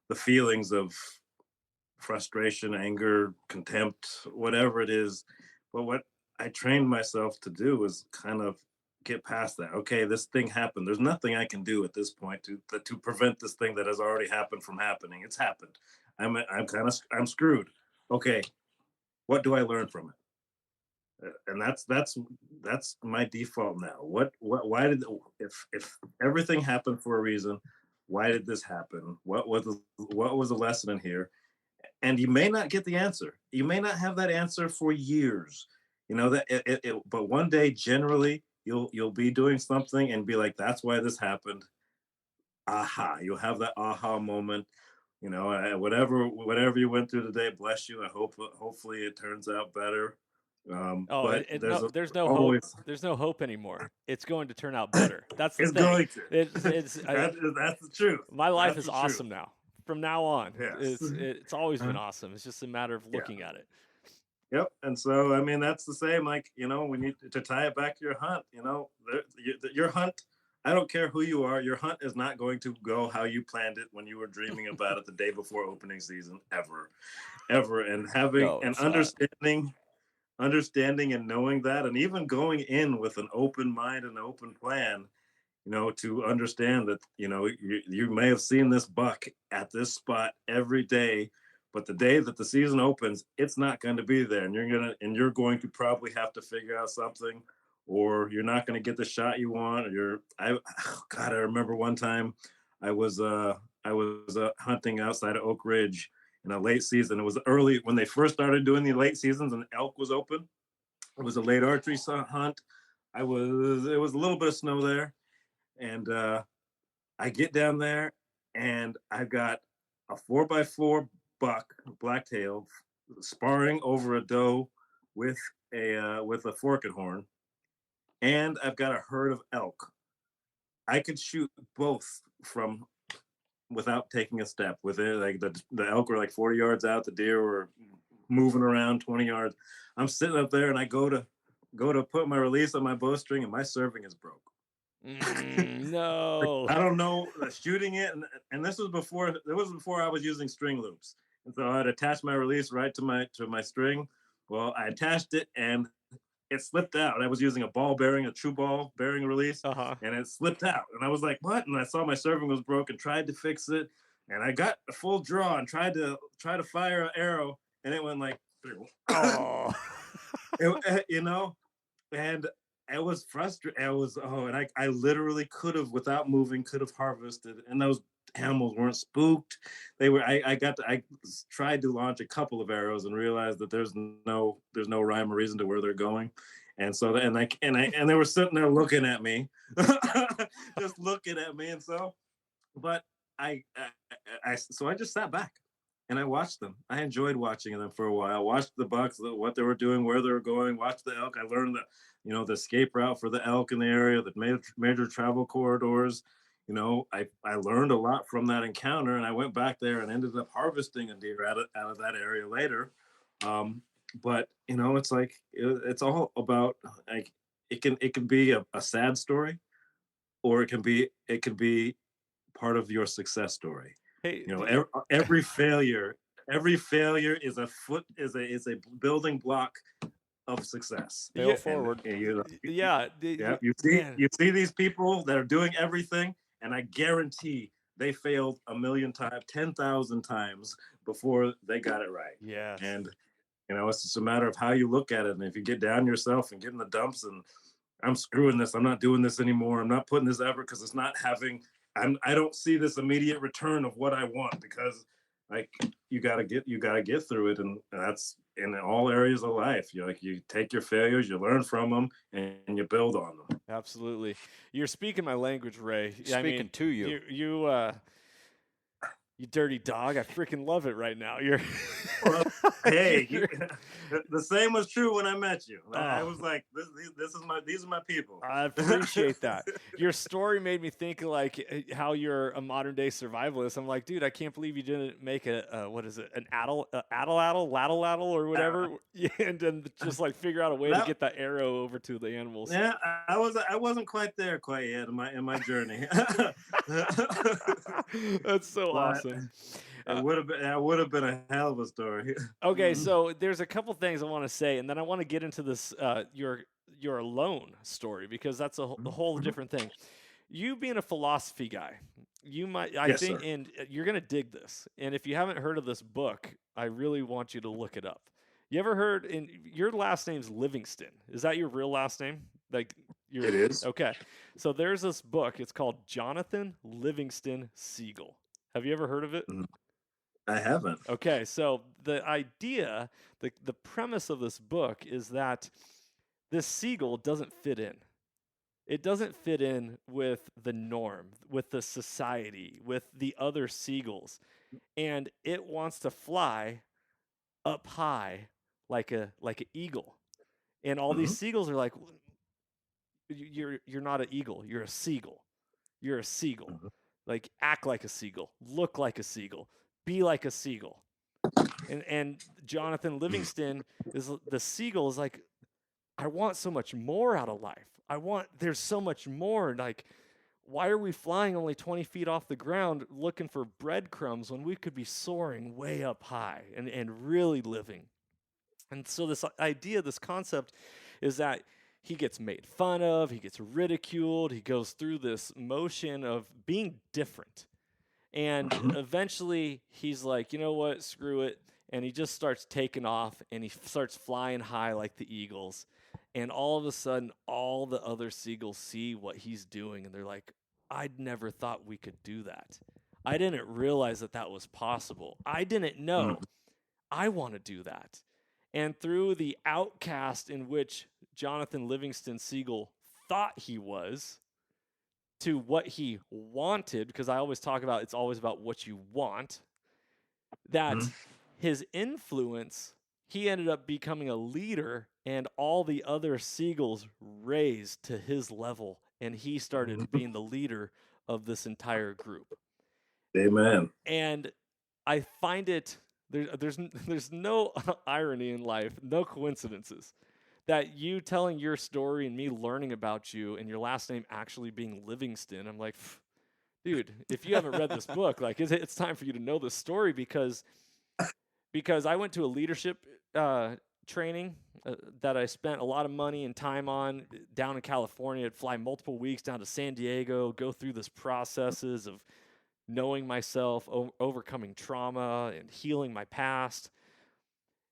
the feelings of frustration, anger, contempt, whatever it is. But what I trained myself to do is kind of get past that. Okay, this thing happened. There's nothing I can do at this point to prevent this thing that has already happened from happening. It's happened. I'm screwed. Okay, what do I learn from it? And that's my default now. Why did, if everything happened for a reason, why did this happen? What was the lesson in here? And you may not get the answer. You may not have that answer for years. But one day, generally, you'll be doing something and be like, that's why this happened. Aha! You'll have that aha moment. Whatever you went through today, bless you. Hopefully it turns out better. But there's no hope. There's no hope anymore. It's going to turn out better. That's the thing. Going to. That's the truth. My life is awesome now. From now on, yes. It's always been awesome. It's just a matter of looking at it. Yep. And so, I mean, that's the same. Like, we need to tie it back to your hunt. Your hunt, I don't care who you are, your hunt is not going to go how you planned it when you were dreaming about it the day before opening season, ever. And having understanding and knowing that, and even going in with an open mind and open plan, to understand that, you may have seen this buck at this spot every day, but the day that the season opens, it's not going to be there. And you're going to probably have to figure out something, or you're not going to get the shot you want. I remember one time I was hunting outside of Oak Ridge in a late season. It was early when they first started doing the late seasons and elk was open. It was a late archery hunt. It was a little bit of snow there. And I get down there and I've got a 4x4 buck, blacktail, sparring over a doe with a forked horn. And I've got a herd of elk. I could shoot both from without taking a step with it. Like the elk were like 40 yards out. The deer were moving around 20 yards. I'm sitting up there and I go to go to put my release on my bowstring, and my serving is broke. No. I don't know, shooting it, and this was before I was using string loops, and so I'd attach my release right to my string. Well, I attached it, and it slipped out. I was using a ball bearing, a true ball bearing release, and it slipped out. And I was like, "What?" And I saw my serving was broken. Tried to fix it, and I got a full draw and tried to fire an arrow, and it went like through. Oh. You know, and I was frustrated. And I literally could have, without moving, could have harvested. And those animals weren't spooked. They were. I tried to launch a couple of arrows and realized that there's no rhyme or reason to where they're going. And so and they were sitting there looking at me, just looking at me. And so, but I just sat back and I watched them. I enjoyed watching them for a while. I watched the bucks, what they were doing, where they were going. Watched the elk. I learned the escape route for the elk in the area, the major travel corridors. I learned a lot from that encounter, and I went back there and ended up harvesting a deer out of that area later. But it's like it's all about, like, it can be a sad story, or it can be part of your success story. Hey, every failure is a building block of success. Fail forward. You man. see these people that are doing everything, and I guarantee they failed 1,000,000 times, 10,000 times before they got it right. Yeah. And it's just a matter of how you look at it. And if you get down yourself and get in the dumps and I'm screwing this, I'm not doing this anymore, I'm not putting this effort because it's not having, I don't see this immediate return of what I want, because like you gotta get through it, and that's in all areas of life. You take your failures, you learn from them, and you build on them. Absolutely. You're speaking my language, Ray. Speaking to you. You dirty dog. I freaking love it right now. Well, hey, the same was true when I met you. I was like, these are my people. I appreciate that. Your story made me think of like how you're a modern day survivalist. I'm like, dude, I can't believe you didn't make what is it, an addle, or whatever, and then just like figure out a way to get that arrow over to the animals. Yeah, I wasn't quite there quite yet in my journey. That's so awesome. It would have been a hell of a story. Okay, so there's a couple things I want to say, and then I want to get into this your alone story, because that's a whole different thing. You being a philosophy guy, I think, and you're gonna dig this. And if you haven't heard of this book, I really want you to look it up. You ever heard? And your last name's Livingston. Is that your real last name? It is. Okay. So there's this book. It's called Jonathan Livingston Siegel. Have you ever heard of it? I haven't. Okay, so the idea, the premise of this book is that this Siegel doesn't fit in. It doesn't fit in with the norm, with the society, with the other seagulls. And it wants to fly up high like an eagle. And all these seagulls are like, you're not an eagle, you're a seagull. You're a seagull. Like, act like a seagull, look like a seagull, be like a seagull. And Jonathan Livingston the seagull is like, I want so much more out of life. There's so much more. Like, why are we flying only 20 feet off the ground looking for breadcrumbs when we could be soaring way up high and really living? And so this idea, this concept is that he gets made fun of, he gets ridiculed, he goes through this motion of being different. And eventually he's like, you know what, screw it. And he just starts taking off, and he starts flying high like the eagles. And all of a sudden, all the other seagulls see what he's doing, and they're like, I'd never thought we could do that. I didn't realize that was possible. I didn't know. I want to do that. And through the outcast in which Jonathan Livingston Siegel thought he was, to what he wanted, because I always talk about it's always about what you want, that his influence, he ended up becoming a leader, and all the other seagulls raised to his level, and he started being the leader of this entire group. Amen. And I find it, there's no irony in life, no coincidences, that you telling your story and me learning about you and your last name actually being Livingston, I'm like, dude, if you haven't read this book, like it's time for you to know this story because I went to a leadership training that I spent a lot of money and time on down in California. I'd fly multiple weeks down to San Diego, go through this processes of knowing myself, overcoming trauma and healing my past.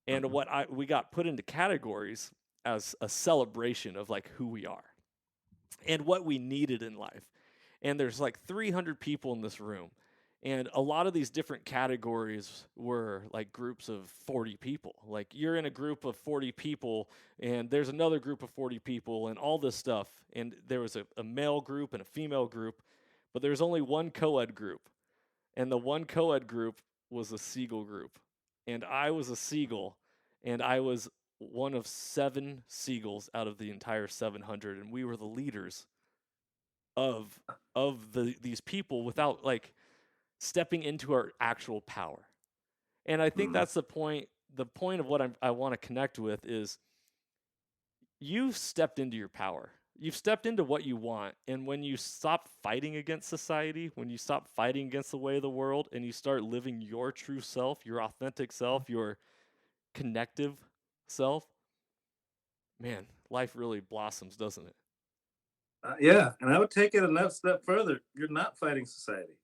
And we got put into categories as a celebration of like who we are and what we needed in life. And there's like 300 people in this room. And a lot of these different categories were like groups of 40 people. Like you're in a group of 40 people and there's another group of 40 people and all this stuff. And there was a male group and a female group, but there's only one co-ed group. And the one co-ed group was a Siegel group. And I was a Siegel, and I was one of 7 Siegels out of the entire 700. And we were the leaders of these people without like stepping into our actual power. And I think that's the point of what I want to connect with is you've stepped into your power. You've stepped into what you want. And when you stop fighting against society, when you stop fighting against the way of the world and you start living your true self, your authentic self, your connective self, man, life really blossoms, doesn't it? Yeah, and I would take it another step further. You're not fighting society.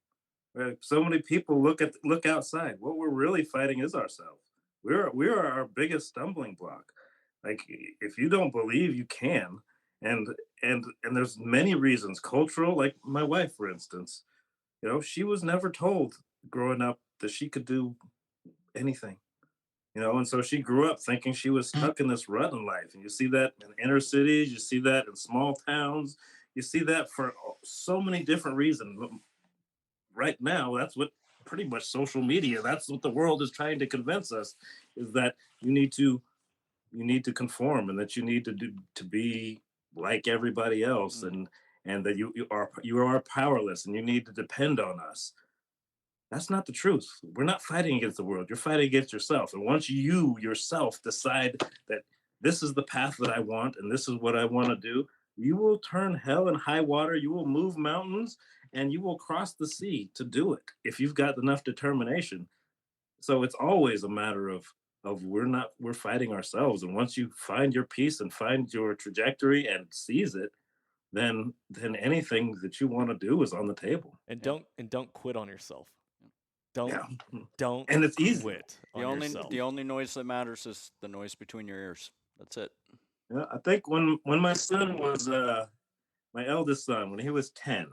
Right? So many people look outside. What we're really fighting is ourselves. We are our biggest stumbling block. Like if you don't believe you can, and there's many reasons. Cultural, like my wife, for instance. You know, she was never told growing up that she could do anything. You know, and so she grew up thinking she was stuck in this rut in life. And you see that in inner cities, you see that in small towns, you see that for so many different reasons. Right now, that's what pretty much social media, that's what the world is trying to convince us, is that you need to conform and that you need to be like everybody else, and that you are powerless and you need to depend on us. That's not the truth. We're not fighting against the world. You're fighting against yourself. And once you yourself decide that this is the path that I want and this is what I want to do, you will turn hell and high water. You will move mountains and you will cross the sea to do it if you've got enough determination. So it's always a matter of we're fighting ourselves. And once you find your peace and find your trajectory and seize it, then anything that you want to do is on the table. And don't quit on yourself. Don't and it's easy. Quit on yourself. The only noise that matters is the noise between your ears. That's it. Yeah, I think when my son was my eldest son, when he was 10,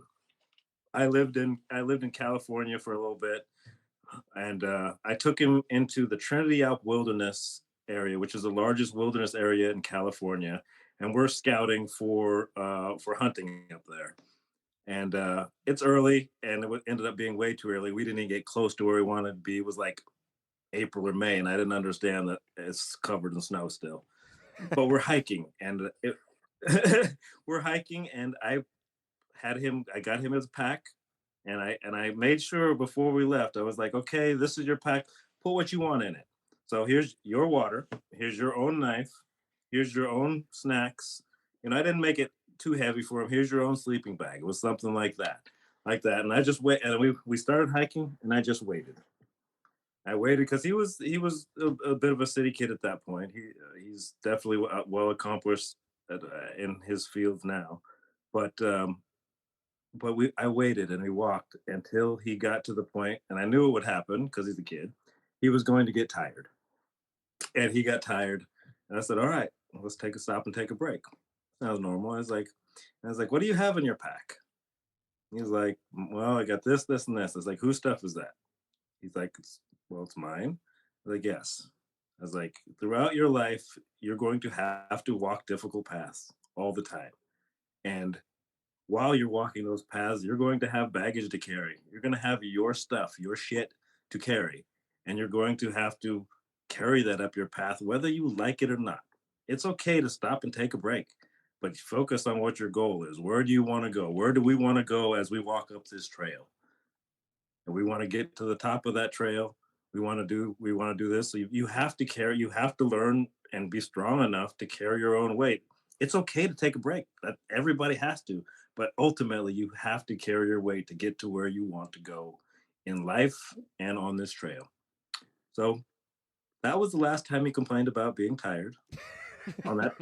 I lived in California for a little bit, and I took him into the Trinity Alp Wilderness area, which is the largest wilderness area in California, and we're scouting for hunting up there. And it's early, and it ended up being way too early. We didn't even get close to where we wanted to be. It was like April or May, and I didn't understand that it's covered in snow still. But we're hiking, and we're hiking, and I got him his pack, and I made sure before we left, I was like, okay, this is your pack. Put what you want in it. So here's your water. Here's your own knife. Here's your own snacks. And I didn't make it too heavy for him. Here's your own sleeping bag. It was something like that. And I just wait, and we started hiking, and I just waited. I waited because he was a bit of a city kid at that point. He's definitely well accomplished in his field now, but I waited, and we walked until he got to the point, and I knew it would happen because he's a kid. He was going to get tired, and he got tired, and I said, "All right, let's take a stop and take a break." That was normal. I was like, "What do you have in your pack?" He was like, "Well, I got this, this, and this." I was like, "Whose stuff is that?" He's like, "Well, it's mine." I was like, "Yes." I was like, "Throughout your life, you're going to have to walk difficult paths all the time. And while you're walking those paths, you're going to have baggage to carry. You're going to have your stuff, your shit to carry. And you're going to have to carry that up your path, whether you like it or not. It's okay to stop and take a break, but focus on what your goal is. Where do you want to go? Where do we want to go as we walk up this trail? And we want to get to the top of that trail. We want to do this. So you have to carry, you have to learn and be strong enough to carry your own weight. It's okay to take a break. That everybody has to, but ultimately you have to carry your weight to get to where you want to go in life and on this trail. So that was the last time he complained about being tired on that,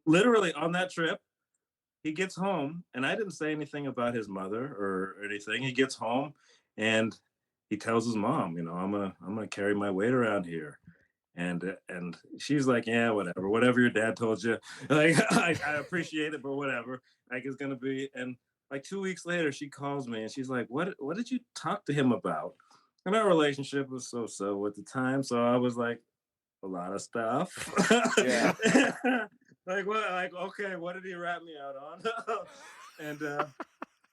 literally on that trip. He gets home, and I didn't say anything about his mother or anything. He gets home and he tells his mom, I'm gonna carry my weight around here. And she's like, yeah, whatever your dad told you. Like, I appreciate it, but whatever. Like, it's gonna be. And like 2 weeks later, she calls me and she's like, what did you talk to him about? And our relationship was so at the time. So I was like, a lot of stuff. Yeah. Like, what? Like, okay, what did he rat me out on? And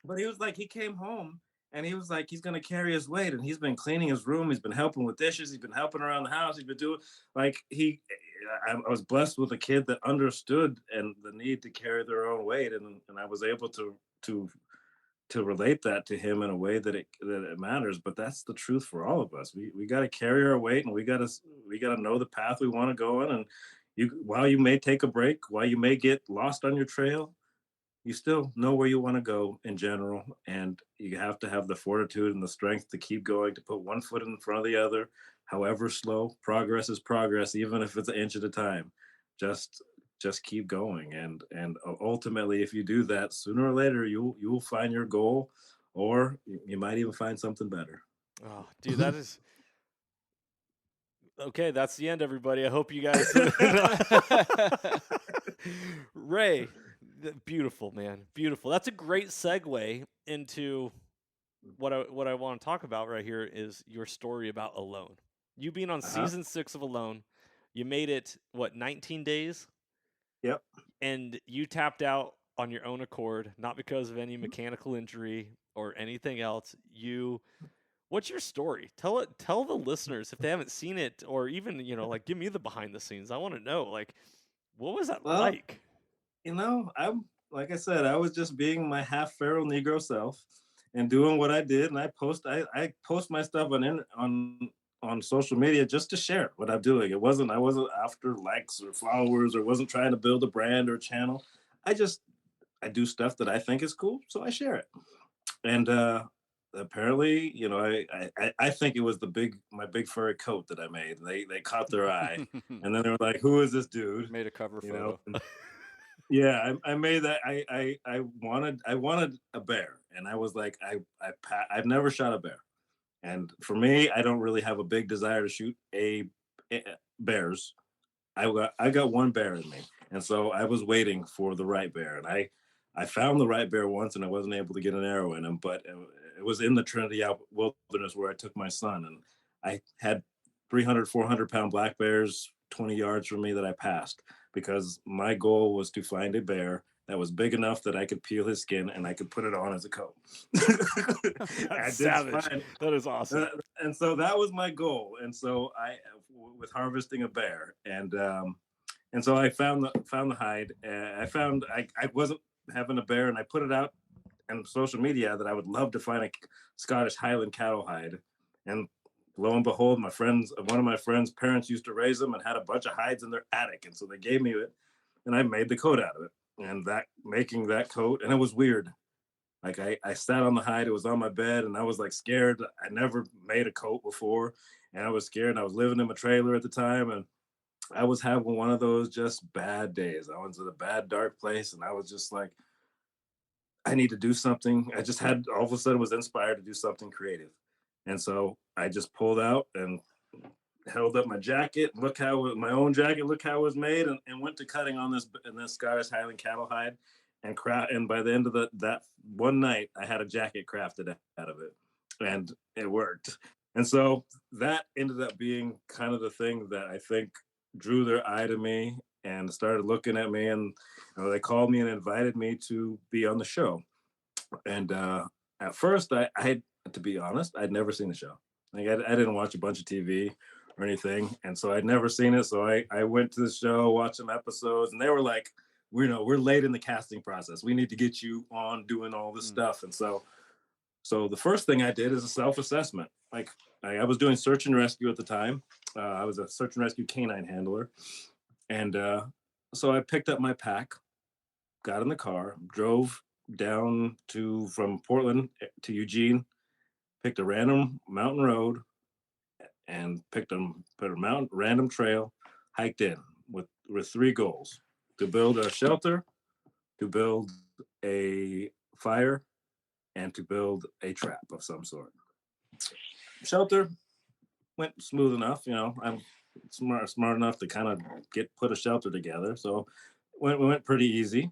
but he was like, he came home and he was like, he's gonna carry his weight, and he's been cleaning his room, he's been helping with dishes, he's been helping around the house, he's been doing like I was blessed with a kid that understood and the need to carry their own weight, and I was able to relate that to him in a way that it matters. But that's the truth for all of us. We got to carry our weight, and we got to know the path we want to go in. And while you may take a break, while you may get lost on your trail, you still know where you want to go in general. And you have to have the fortitude and the strength to keep going, to put one foot in front of the other, however slow. Progress is progress, even if it's an inch at a time. Just keep going, and ultimately, if you do that, sooner or later you'll find your goal, or you might even find something better. Oh, dude, that is okay. That's the end, everybody. I hope you guys. Ray, beautiful, man, beautiful. That's a great segue into what I want to talk about right here is your story about Alone. You being on season 6 of Alone, you made it 19 days. Yep. And you tapped out on your own accord, not because of any mechanical injury or anything else. What's your story? Tell the listeners if they haven't seen it, or even, like, give me the behind the scenes. I want to know, like, what was that like? I'm, like I said, I was just being my half feral Negro self and doing what I did. And I post my stuff on social media just to share what I'm doing. I wasn't after likes or followers, or wasn't trying to build a brand or channel. I do stuff that I think is cool, so I share it. And apparently, I think it was my big furry coat that I made. They caught their eye, and then they were like, "Who is this dude?" Made a cover photo. Yeah, I made that. I wanted a bear, and I was like, I've never shot a bear. And for me, I don't really have a big desire to shoot bears. I got one bear in me, and so I was waiting for the right bear. And I found the right bear once, and I wasn't able to get an arrow in him. But it was in the Trinity Wilderness where I took my son, and I had 300, 400-pound black bears 20 yards from me that I passed, because my goal was to find a bear that was big enough that I could peel his skin and I could put it on as a coat. That's savage. That is awesome. And so that was my goal. And so with harvesting a bear, and so I found the hide. I wasn't having a bear, and I put it out on social media that I would love to find a Scottish Highland cattle hide. And lo and behold, one of my friends' parents used to raise them and had a bunch of hides in their attic. And so they gave me it, and I made the coat out of it. And making that coat, and it was weird. Like I sat on the hide, it was on my bed, and I was like scared. I never made a coat before, and I was scared. I was living in my trailer at the time, and I was having one of those just bad days. I was in a bad, dark place, and I was just like, I need to do something. I just had all of a sudden was inspired to do something creative. And so I just pulled out and held up my jacket. Look how it was made, and went to cutting on this Scottish Highland cattle hide, and by the end of that one night, I had a jacket crafted out of it, and it worked. And so that ended up being kind of the thing that I think drew their eye to me and started looking at me, and they called me and invited me to be on the show. And at first, I to be honest, I'd never seen the show. Like I didn't watch a bunch of TV or anything, and so I'd never seen it. So I went to the show, watched some episodes, and they were like, we're late in the casting process. We need to get you on doing all this stuff. And so the first thing I did is a self-assessment. Like I was doing search and rescue at the time. I was a search and rescue canine handler, And so I picked up my pack, got in the car, drove down from Portland to Eugene, picked a random mountain road, and put a mountain random trail, hiked in with three goals: to build a shelter, to build a fire, and to build a trap of some sort. Shelter went smooth enough, I'm smart enough to kind of put a shelter together, so went pretty easy.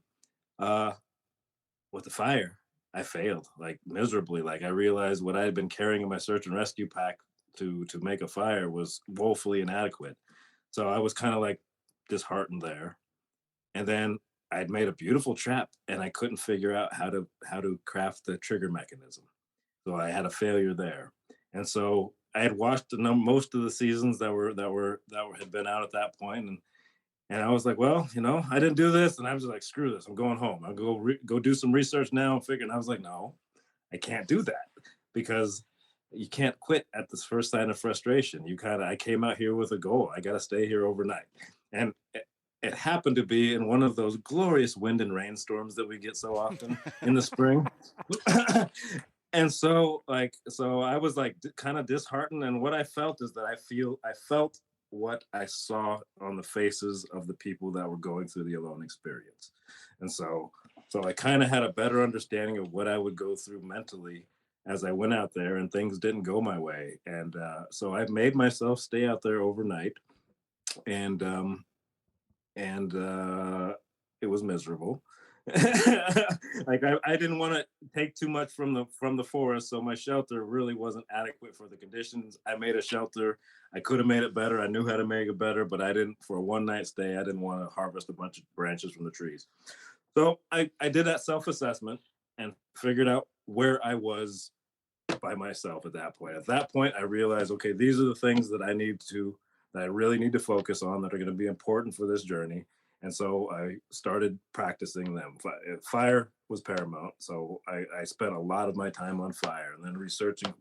With the fire, I failed like miserably. Like I realized what I had been carrying in my search and rescue pack to make a fire was woefully inadequate. So I was kind of like disheartened there. And then I'd made a beautiful trap and I couldn't figure out how to craft the trigger mechanism. So I had a failure there. And so I had watched most of the seasons that had been out at that point, and I was like, well, I didn't do this, and I was just like, screw this, I'm going home. I'll go do some research now and figure. And I was like, no, I can't do that, because you can't quit at this first sign of frustration. I came out here with a goal. I got to stay here overnight, and it happened to be in one of those glorious wind and rainstorms that we get so often in the spring. And so I was like kind of disheartened, and what I felt is that I felt what I saw on the faces of the people that were going through the alone experience. And so I kind of had a better understanding of what I would go through mentally as I went out there, and things didn't go my way. And so I made myself stay out there overnight, and it was miserable. Like I didn't want to take too much from the forest, so my shelter really wasn't adequate for the conditions. I made a shelter. I could have made it better. I knew how to make it better, but I didn't. For a one night stay, I didn't want to harvest a bunch of branches from the trees. So I did that self-assessment and figured out where I was by myself at that point. At that point, I realized, okay, these are the things that I really need to focus on, that are going to be important for this journey. And so I started practicing them. Fire was paramount, so I spent a lot of my time on fire, and then researching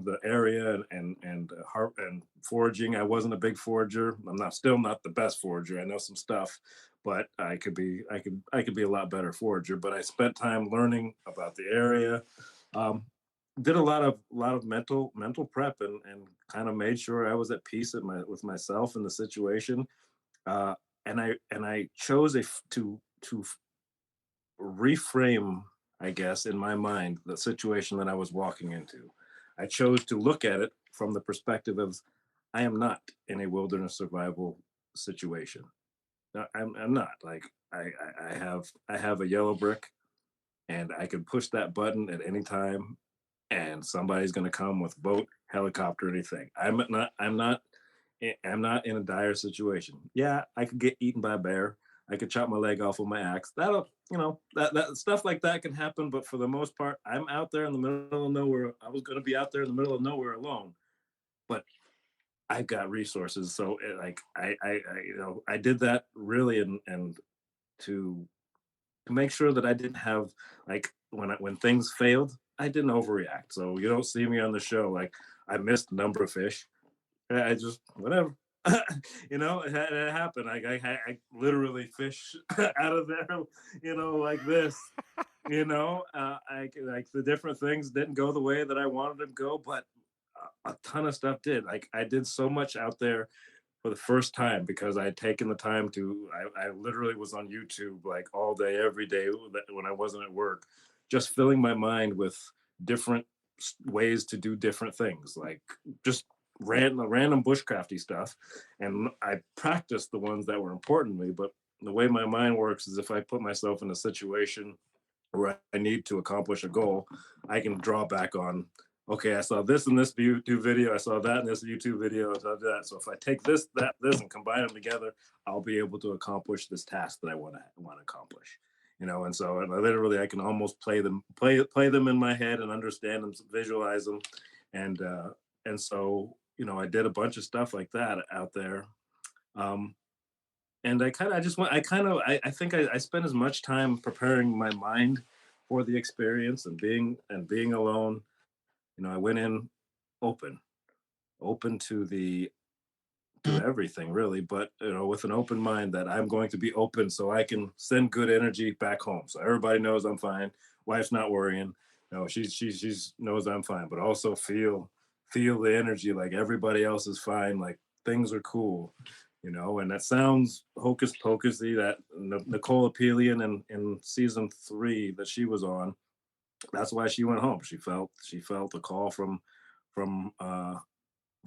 the area and foraging. I wasn't a big forager. Still not the best forager. I know some stuff, but I could be a lot better forager. But I spent time learning about the area. Did a lot of mental prep, and kind of made sure I was at peace with myself and the situation. And I chose to reframe, I guess, in my mind, the situation that I was walking into. I chose to look at it from the perspective of, I am not in a wilderness survival situation. I'm not. Like I have a yellow brick, and I can push that button at any time, and somebody's going to come with boat, helicopter, anything. I'm not in a dire situation. Yeah, I could get eaten by a bear. I could chop my leg off with my axe. That stuff like that can happen. But for the most part, I'm out there in the middle of nowhere. I was going to be out there in the middle of nowhere alone, but I've got resources. So I did that really, and to make sure that I didn't have, like, when things failed, I didn't overreact. So you don't see me on the show like I missed a number of fish. I just, whatever. It happened. I literally fish out of there, like this. Like the different things didn't go the way that I wanted them to go, but a ton of stuff did. Like I did so much out there for the first time because I had taken the time to. I literally was on YouTube like all day, every day when I wasn't at work, just filling my mind with different ways to do different things, like just random bushcrafty stuff. And I practiced the ones that were important to me. But the way my mind works is if I put myself in a situation where I need to accomplish a goal, I can draw back on, okay, I saw this in this YouTube video, I saw that in this YouTube video, I saw that. So if I take this, and combine them together, I'll be able to accomplish this task that I want to accomplish. And so I can almost play them in my head and understand them, visualize them, and so I did a bunch of stuff like that out there. And I think I spent as much time preparing my mind for the experience and being alone. I went in open to do everything really, but with an open mind that I'm going to be open so I can send good energy back home. So everybody knows I'm fine. Wife's not worrying. She's knows I'm fine, but also feel the energy like everybody else is fine, like things are cool. And that sounds hocus pocusy, that Nicole Apelian in season 3 that she was on, that's why she went home. She felt a call from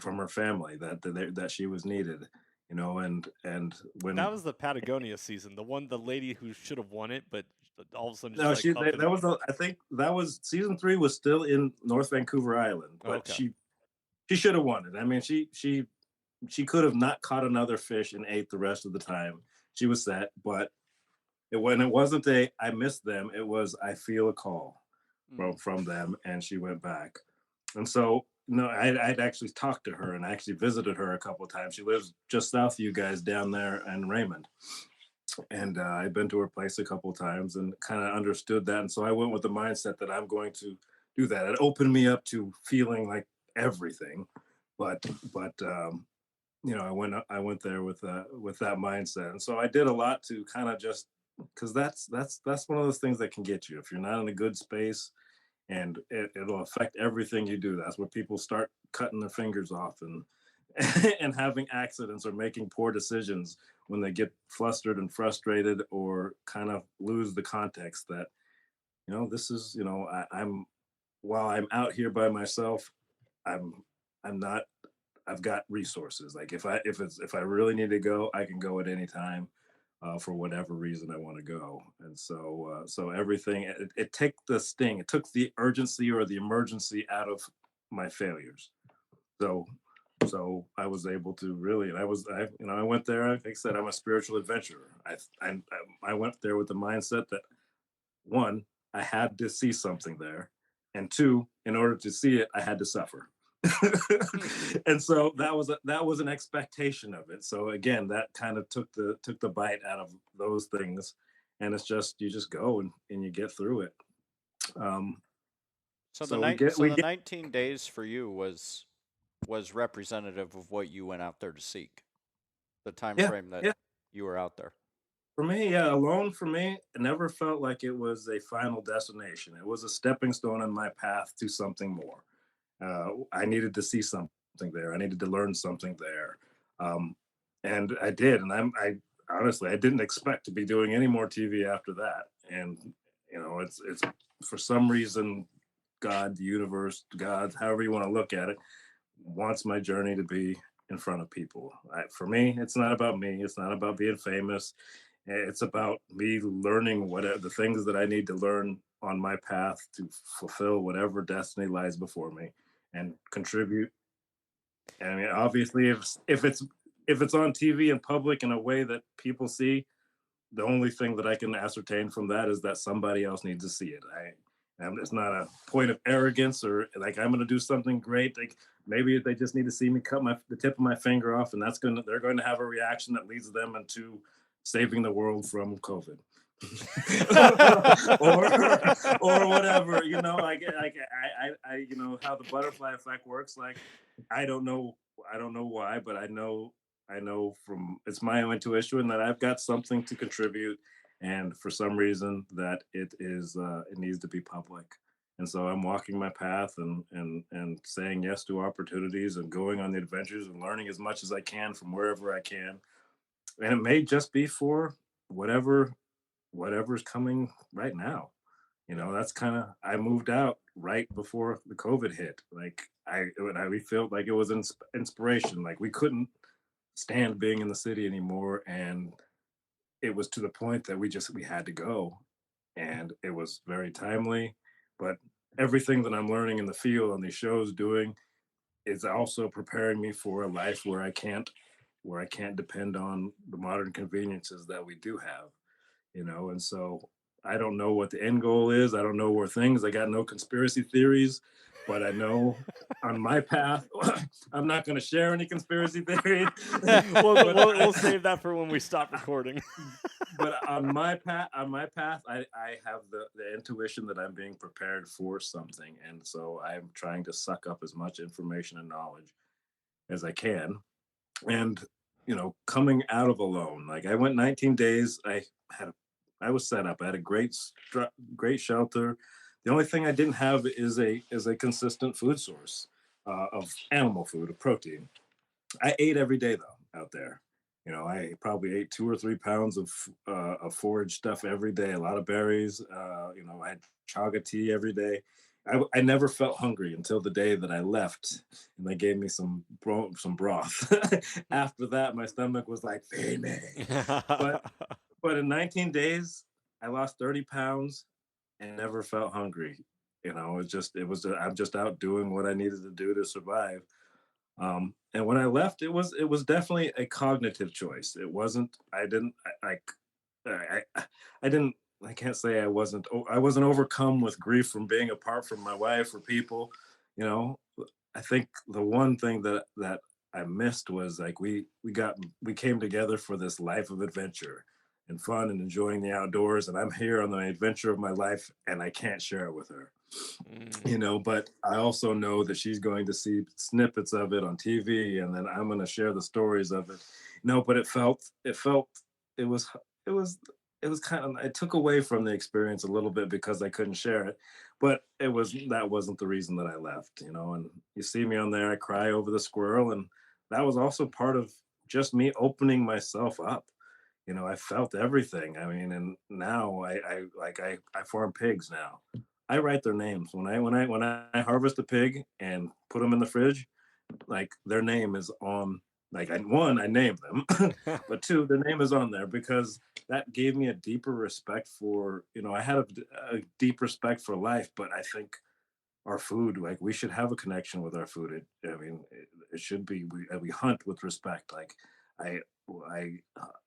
her family that she was needed, and when That was the Patagonia season, the lady who should have won it, but all of a sudden no, just like that was I think that was season 3 was still in North Vancouver Island, but Okay. she should have won it. I mean, she could have not caught another fish and ate the rest of the time. She was set, but when it wasn't I miss them, it was I feel a call from them, and she went back. And so no, I'd actually talked to her and I actually visited her a couple of times. She lives just south of you guys down there in Raymond. And I've been to her place a couple of times and kind of understood that. And so I went with the mindset that I'm going to do that. It opened me up to feeling like everything, but I went there with that mindset. And so I did a lot to kind of just, because that's one of those things that can get you if you're not in a good space, and it'll affect everything you do. That's where people start cutting their fingers off and and having accidents or making poor decisions when they get flustered and frustrated or kind of lose the context that this is I'm while I'm out here by myself, I'm not, I've got resources. Like if I really need to go, I can go at any time, for whatever reason I want to go. And so everything, it took the sting, it took the urgency or the emergency out of my failures. So I was able to really, and I went there. Like I said, I'm a spiritual adventurer. I went there with the mindset that, one, I had to see something there, and two, in order to see it, I had to suffer. And so that was an expectation of it. So again, that kind of took the bite out of those things, and it's just you just go and you get through it. So So the 19 days for you was representative of what you went out there to seek. The time frame that you were out there. For me, yeah, alone for me, it never felt like it was a final destination. It was a stepping stone on my path to something more. I needed to see something there. I needed to learn something there, and I did. And I honestly, I didn't expect to be doing any more TV after that. And it's for some reason, God, the universe, God, however you want to look at it, wants my journey to be in front of people. For me, it's not about me. It's not about being famous. It's about me learning whatever the things that I need to learn on my path to fulfill whatever destiny lies before me and contribute. And I mean, obviously, if it's on TV in public in a way that people see, the only thing that I can ascertain from that is that somebody else needs to see it. It's not a point of arrogance or like I'm going to do something great. Like maybe they just need to see me cut the tip of my finger off, and they're going to have a reaction that leads them into saving the world from COVID. or whatever, like I how the butterfly effect works. Like I don't know why, but I know from it's my own intuition that I've got something to contribute, and for some reason that it needs to be public. And so I'm walking my path and saying yes to opportunities and going on the adventures and learning as much as I can from wherever I can. And it may just be for whatever's coming right now. That's kind of, I moved out right before the COVID hit. Like we felt like it was inspiration. Like we couldn't stand being in the city anymore, and it was to the point that we had to go, and it was very timely. But everything that I'm learning in the field on these shows doing is also preparing me for a life where I can't depend on the modern conveniences that we do have. And so I don't know what the end goal is. I don't know where I got no conspiracy theories, but I know on my path, I'm not going to share any conspiracy theories. We'll save that for when we stop recording. But on my path, I have the intuition that I'm being prepared for something. And so I'm trying to suck up as much information and knowledge as I can. And coming out of alone. Like I went 19 days. I was set up. I had a great shelter. The only thing I didn't have is a consistent food source of animal food, of protein. I ate every day though out there. I probably ate 2 or 3 pounds of forage stuff every day. A lot of berries. I had chaga tea every day. I never felt hungry until the day that I left, and they gave me some broth. After that, my stomach was like, "Feed me." But but in 19 days, I lost 30 pounds and never felt hungry. I'm just out doing what I needed to do to survive. And when I left, it was definitely a cognitive choice. It wasn't. I didn't. I didn't. I can't say I wasn't overcome with grief from being apart from my wife or people. You know, I think the one thing that I missed was like we came together for this life of adventure and fun and enjoying the outdoors. And I'm here on the adventure of my life, and I can't share it with her. But I also know that she's going to see snippets of it on TV, and then I'm going to share the stories of it. But it was it was it was kind of, it took away from the experience a little bit because I couldn't share it. But that wasn't the reason that I left. And you see me on there, I cry over the squirrel, and that was also part of just me opening myself up. I felt everything. I mean, and now I farm pigs now. I write their names when I harvest a pig and put them in the fridge. Like their name is on. Like I name them, but two, their name is on there because that gave me a deeper respect for. I had a deep respect for life, but I think our food, like we should have a connection with our food. It should be we hunt with respect. Like I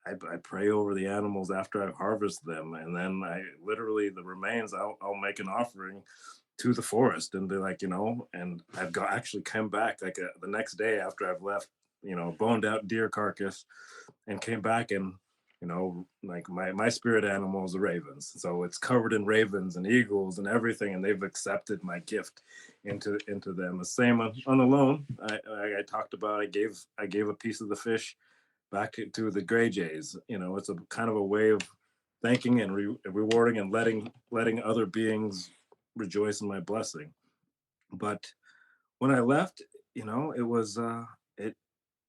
I pray over the animals after I harvest them, and then I literally the remains I'll make an offering to the forest and be like, and I've got actually come back like the next day after I've left, boned out deer carcass, and came back and like my spirit animal is the ravens, so it's covered in ravens and eagles and everything, and they've accepted my gift into them. The same on the loan I talked about. I gave a piece of the fish back to the gray jays. It's a kind of a way of thanking and rewarding and letting other beings rejoice in my blessing. But when I left, it was it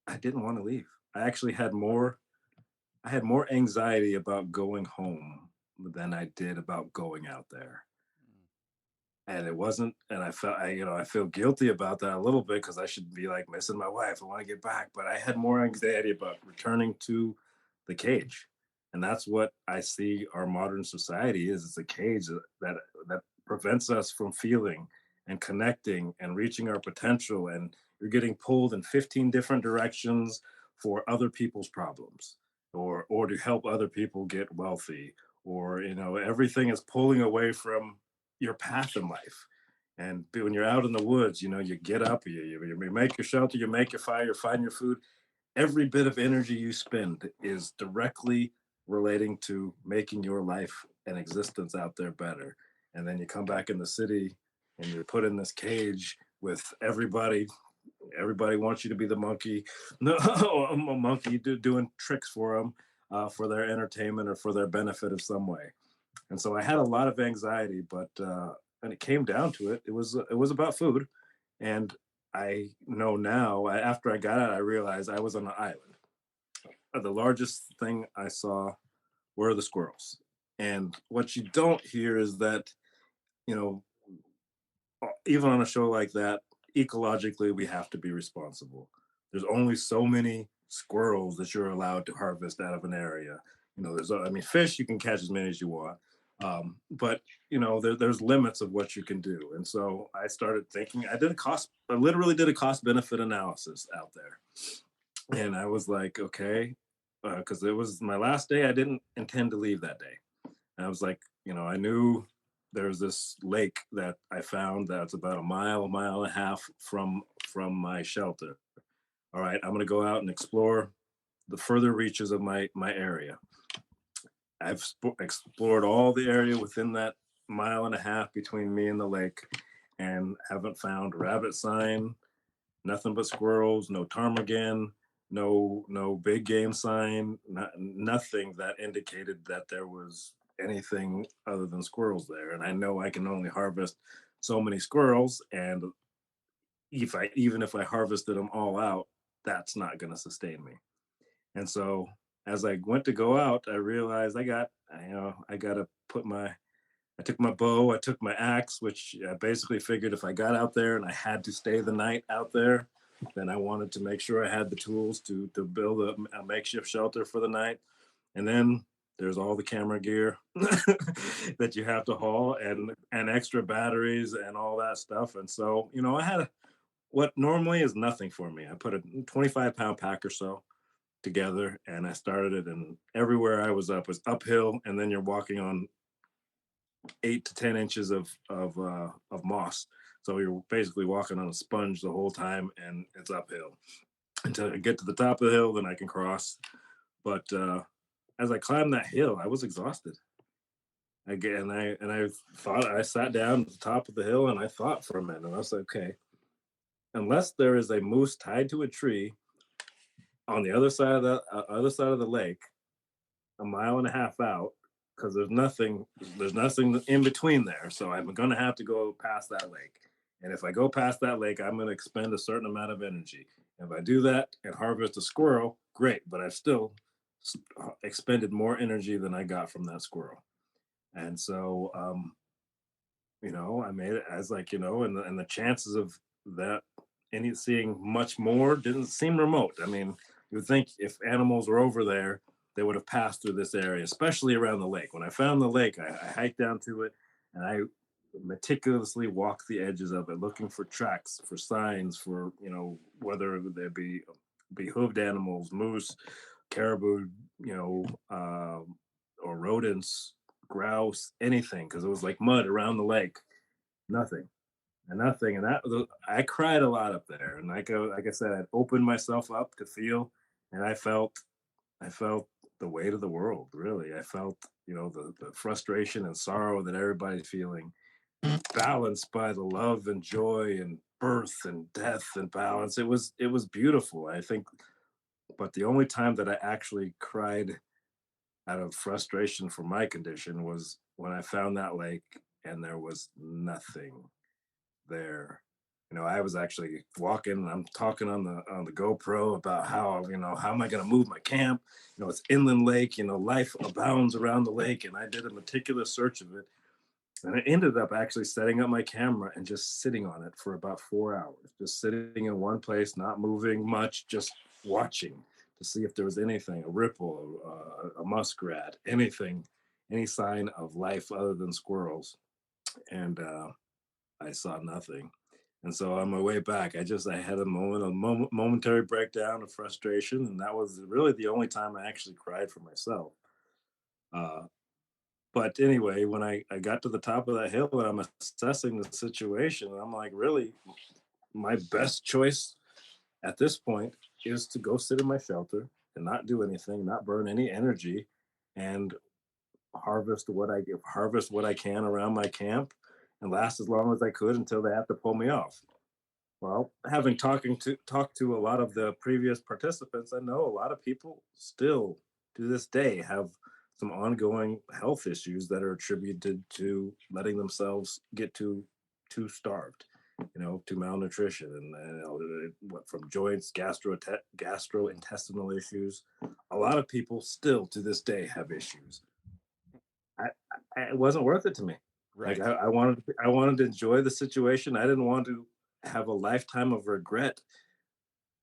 I didn't want to leave. I actually had more anxiety about going home than I did about going out there. And it wasn't, and I feel guilty about that a little bit because I should be like missing my wife. I want to get back, but I had more anxiety about returning to the cage. And that's what I see our modern society is. It's a cage that prevents us from feeling and connecting and reaching our potential. And you're getting pulled in 15 different directions for other people's problems or to help other people get wealthy, or everything is pulling away from your path in life. And when you're out in the woods, you get up, you make your shelter, you make your fire, you find your food. Every bit of energy you spend is directly relating to making your life and existence out there better. And then you come back in the city and you're put in this cage with everybody. Everybody wants you to be the monkey, no, a monkey doing tricks for them, for their entertainment or for their benefit of some way. And so I had a lot of anxiety, but when it came down to it, it was about food. And I know now, after I got out, I realized I was on an island. The largest thing I saw were the squirrels. And what you don't hear is that, you know, even on a show like that, ecologically, we have to be responsible. There's only so many squirrels that you're allowed to harvest out of an area. Fish, you can catch as many as you want. But there's limits of what you can do. And so I started thinking, I literally did a cost benefit analysis out there. And I was like, okay, because it was my last day. I didn't intend to leave that day. And I was like, I knew there's this lake that I found that's about a mile and a half from my shelter. All right, I'm gonna go out and explore the further reaches of my area. I've explored all the area within that mile and a half between me and the lake, and haven't found rabbit sign, nothing but squirrels, no ptarmigan, no big game sign, nothing that indicated that there was anything other than squirrels there. And I know I can only harvest so many squirrels, and even if I harvested them all out, that's not going to sustain me. And so as I went to go out, I realized I got to I took my bow, I took my axe, which I basically figured if I got out there and I had to stay the night out there, then I wanted to make sure I had the tools to build a makeshift shelter for the night. And then there's all the camera gear that you have to haul, and extra batteries and all that stuff. And so, I had what normally is nothing for me. I put a 25-pound pack or so together, and I started it, and everywhere I was up was uphill, and then you're walking on 8 to 10 inches of moss. So you're basically walking on a sponge the whole time, and it's uphill until I get to the top of the hill. Then I can cross. But as I climbed that hill, I was exhausted. Again, I thought, I sat down at the top of the hill and I thought for a minute, and I was like, okay, unless there is a moose tied to a tree on the other side of the lake, a mile and a half out, because there's nothing in between there. So I'm going to have to go past that lake. And if I go past that lake, I'm going to expend a certain amount of energy. If I do that and harvest a squirrel, great, but I've still expended more energy than I got from that squirrel. And so, I made it as like, and the chances of that seeing much more didn't seem remote. I mean, you would think if animals were over there, they would have passed through this area, especially around the lake. When I found the lake, I hiked down to it, and I meticulously walked the edges of it, looking for tracks, for signs, for, whether there be hooved animals, moose, caribou, or rodents, grouse, anything, because it was like mud around the lake. Nothing. And nothing. And I cried a lot up there. And like I said, I opened myself up to feel, and I felt the weight of the world, really. I felt, the frustration and sorrow that everybody's feeling, balanced by the love and joy and birth and death and balance. It was beautiful, I think. But the only time that I actually cried out of frustration for my condition was when I found that lake and there was nothing there. I was actually walking, and I'm talking on the GoPro about how am I going to move my camp? It's inland lake. Life abounds around the lake, and I did a meticulous search of it, and I ended up actually setting up my camera and just sitting on it for about 4 hours, just sitting in one place, not moving much, just watching to see if there was anything, a ripple, a muskrat, anything, any sign of life other than squirrels. And I saw nothing. And so on my way back, I had a momentary breakdown of frustration, and that was really the only time I actually cried for myself. But anyway, when I got to the top of that hill and I'm assessing the situation, I'm like, really, my best choice at this point is to go sit in my shelter and not do anything, not burn any energy, and harvest what I can around my camp and last as long as I could until they have to pull me off. Well, having talked to a lot of the previous participants, I know a lot of people still to this day have some ongoing health issues that are attributed to letting themselves get too starved, to malnutrition, and what from joints, gastrointestinal issues. A lot of people still to this day have issues. It wasn't worth it to me. Right. Like I wanted to enjoy the situation. I didn't want to have a lifetime of regret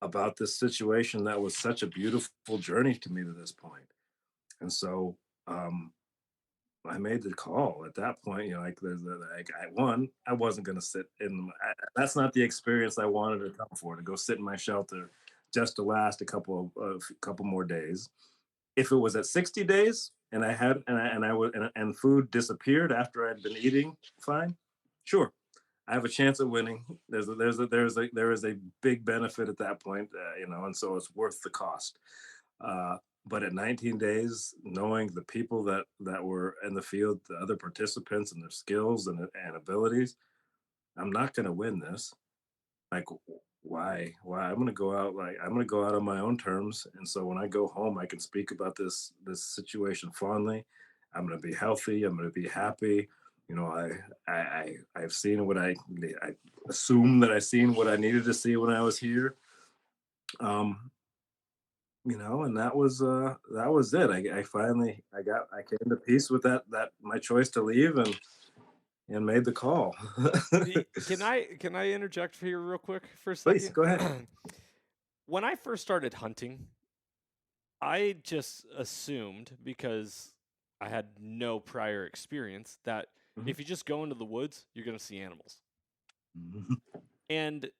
about this situation that was such a beautiful journey to me to this point. And so I made the call at that point. I wasn't going to sit in. That's not the experience I wanted to come for. To go sit in my shelter just to last a couple more days. If it was at 60 days and I had and food disappeared after I'd been eating fine, sure, I have a chance at winning. There is a big benefit at that point, and so it's worth the cost. But at 19 days, knowing the people that were in the field, the other participants and their skills and abilities, I'm not going to win this. Like, why I'm gonna go out, like I'm gonna go out on my own terms. And so when I go home, I can speak about this situation fondly. I'm gonna be healthy. I'm gonna be happy. You know, I've seen what I assume that I seen what I needed to see when I was here. Um, you know, and that was it. I finally I came to peace with that my choice to leave and made the call. Can I interject here real quick for a Please second? go ahead. When I first started hunting, I just assumed, because I had no prior experience, that Mhm. if you just go into the woods, you're going to see animals. Mhm. And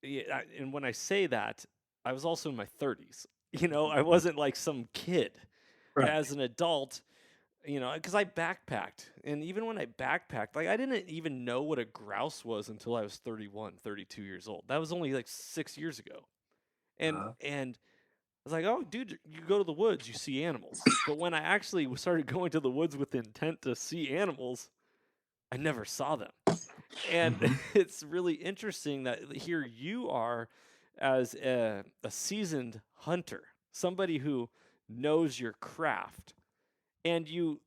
and when I say that, I was also in my 30s. You know, I wasn't like some kid. Right. As an adult, you know, because I backpacked. And even when I backpacked, like I didn't even know what a grouse was until I was 31, 32 years old. That was only like 6 years ago. And Uh-huh. and I was like, oh, dude, you go to the woods, you see animals. But when I actually started going to the woods with intent to see animals, I never saw them. And Mhm. it's really interesting that here you are as a seasoned hunter, somebody who knows your craft, and you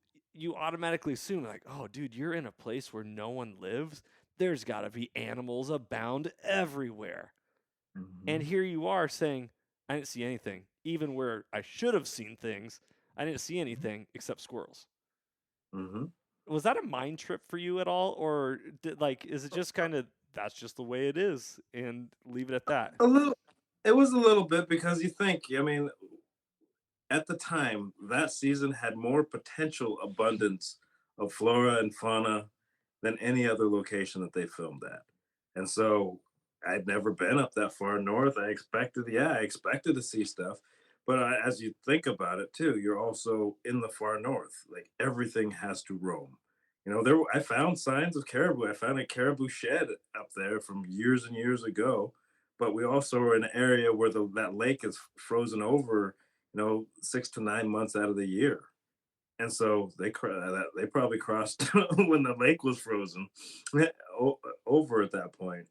automatically assume like, oh, dude, you're in a place where no one lives. There's got to be animals abound everywhere. And Mhm. here you are saying, I didn't see anything. Even where I should have seen things, I didn't see anything except squirrels. Mhm. Was that a mind trip for you at all? Or is it just kind of, that's just the way it is and leave it at that? A little, it was a little bit because you think, I mean, at the time, that season had more potential abundance of flora and fauna than any other location that they filmed at. And so I'd never been up that far north. I expected to see stuff. But as you think about it too, you're also in the far north. Like everything has to roam. You know, I found signs of caribou. I found a caribou shed up there from years and years ago. But we also are in an area where that lake is frozen over, 6 to 9 months out of the year. And so they probably crossed when the lake was frozen over at that point.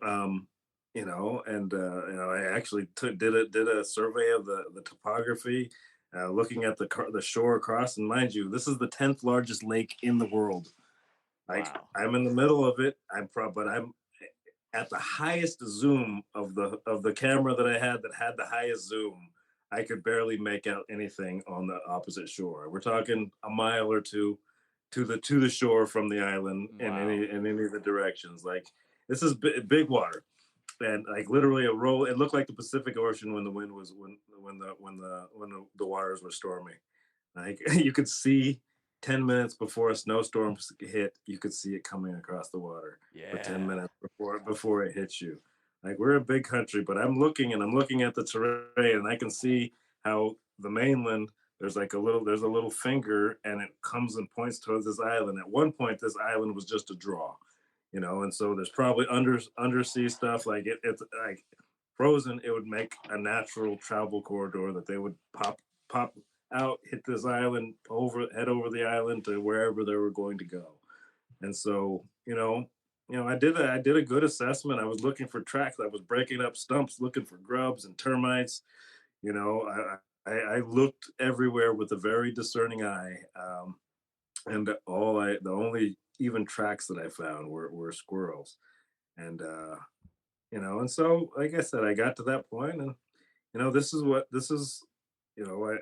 Um, I actually did a survey of the topography, looking at the shore across. And mind you, this is the 10th largest lake in the world. Like Wow. I'm in the middle of it. But I'm at the highest zoom of the camera that I had that had the highest zoom. I could barely make out anything on the opposite shore. We're talking a mile or two to the shore from the island Wow. in any of the directions. Like this is big water, and like literally a roll. It looked like the Pacific Ocean when the wind was when the waters were stormy. Like you could see 10 minutes before a snowstorm hit, you could see it coming across the water for 10 Yeah. minutes before it hits you. Like we're a big country, but I'm looking at the terrain and I can see how the mainland there's a little finger and it comes and points towards this island. At one point, this island was just a draw, and so there's probably undersea stuff like it's like frozen. It would make a natural travel corridor that they would pop out, hit this island, head over the island to wherever they were going to go. And so, I did a good assessment. I was looking for tracks. I was breaking up stumps, looking for grubs and termites. I looked everywhere with a very discerning eye, and the only even tracks that I found were squirrels. And and so like I said, I got to that point, and this is, you know, I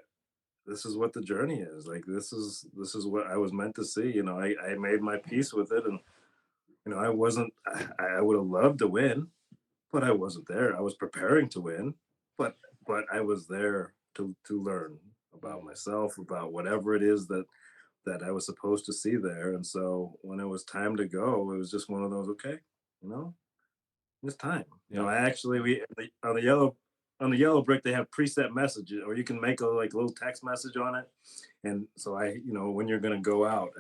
this is what the journey is. Like this is what I was meant to see. I made my peace with it, and I wasn't. I would have loved to win, but I wasn't there. I was preparing to win, but I was there to learn about Mm. myself, about whatever it is that I was supposed to see there. And so when it was time to go, it was just one of those. Okay, you know, it's time. Yep. I actually we on the yellow brick they have preset messages, or you can make a little text message on it. And so when you're going to go out,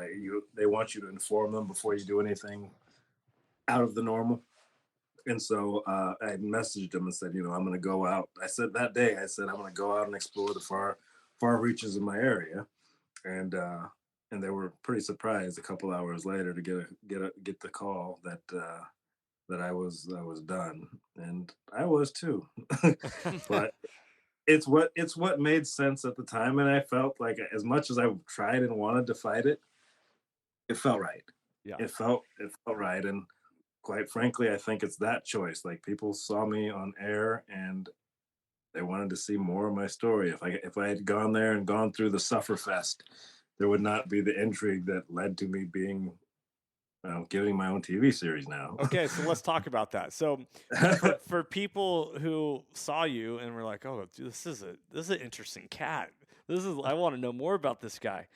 they want you to inform them before you do anything out of the normal. And so I messaged them and said, I'm going to go out. I said that day, I'm going to go out and explore the far reaches of my area. And they were pretty surprised a couple hours later to get the call that that I was done, and I was too. But it's what made sense at the time, and I felt like as much as I tried and wanted to fight it, it felt right. Yeah. It felt right, and quite frankly, I think it's that choice. Like people saw me on air and they wanted to see more of my story. If I had gone there and gone through the sufferfest, there would not be the intrigue that led to me being getting my own TV series now. Okay, so let's talk about that. So, for people who saw you and were like, "Oh, dude, this is an interesting cat. I want to know more about this guy."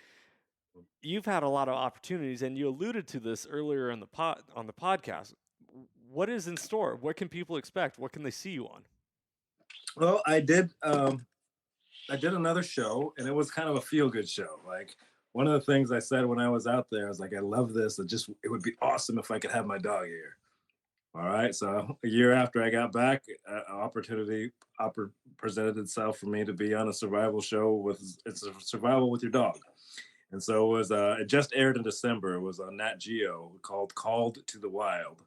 You've had a lot of opportunities, and you alluded to this earlier on the podcast. What is in store? What can people expect? What can they see you on? Well, I did another show, and it was kind of a feel good show. Like one of the things I said when I was out there, I was like, I love this. It would be awesome if I could have my dog here. All right. So a year after I got back, an opportunity presented itself for me to be on a survival show it's a survival with your dog. And so it just aired in December. It was on Nat Geo Called to the Wild.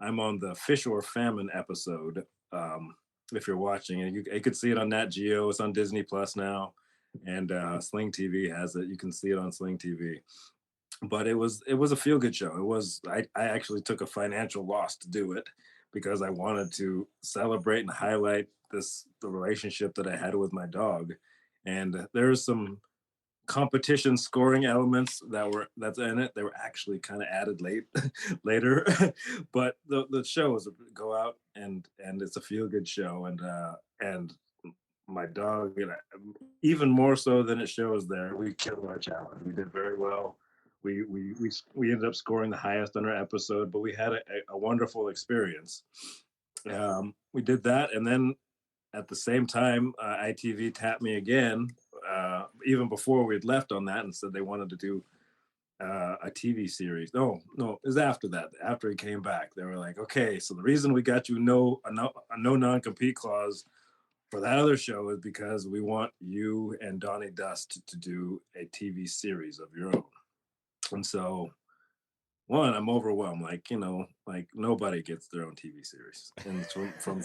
I'm on the Fish or Famine episode. If you're watching it, you could see it on Nat Geo. It's on Disney Plus now, and Sling TV has it. You can see it on Sling TV. But it was a feel good show. I actually took a financial loss to do it because I wanted to celebrate and highlight the relationship that I had with my dog, and there's some competition scoring elements that's in it. They were actually kind of added later, but the show is go out and it's a feel good show, and my dog, even more so than it shows there, we killed our challenge. We did very well. We ended up scoring the highest on our episode, but we had a wonderful experience. We did that, and then at the same time, ITV tapped me again, even before we'd left on that, and said they wanted to do a TV series. No, it was after that. After he came back, they were like, okay, so the reason we got you a no non-compete clause for that other show is because we want you and Donnie Dust to do a TV series of your own. And so, one, I'm overwhelmed. Like nobody gets their own TV series, and from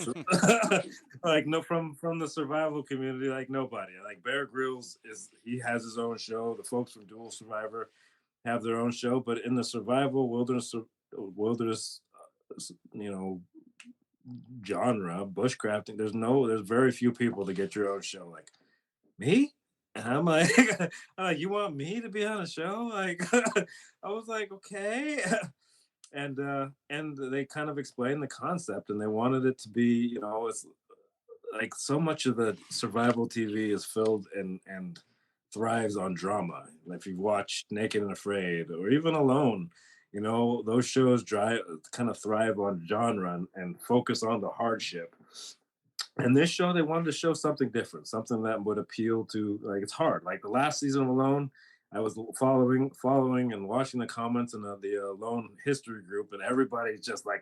like from the survival community, like nobody. Like Bear Grylls he has his own show. The folks from Dual Survivor have their own show, but in the survival wilderness, genre, bushcrafting, there's very few people to get your own show. Like me. And I'm like, you want me to be on a show? Like, I was like, okay. And they kind of explained the concept, and they wanted it to be, it's like so much of the survival TV is filled and thrives on drama. If you watch Naked and Afraid or even Alone, those shows kind of thrive on genre and focus on the hardship. And this show, they wanted to show something different, something that would appeal to, like, it's hard. Like the last season of Alone, I was following and watching the comments in the Alone history group, and everybody's just like,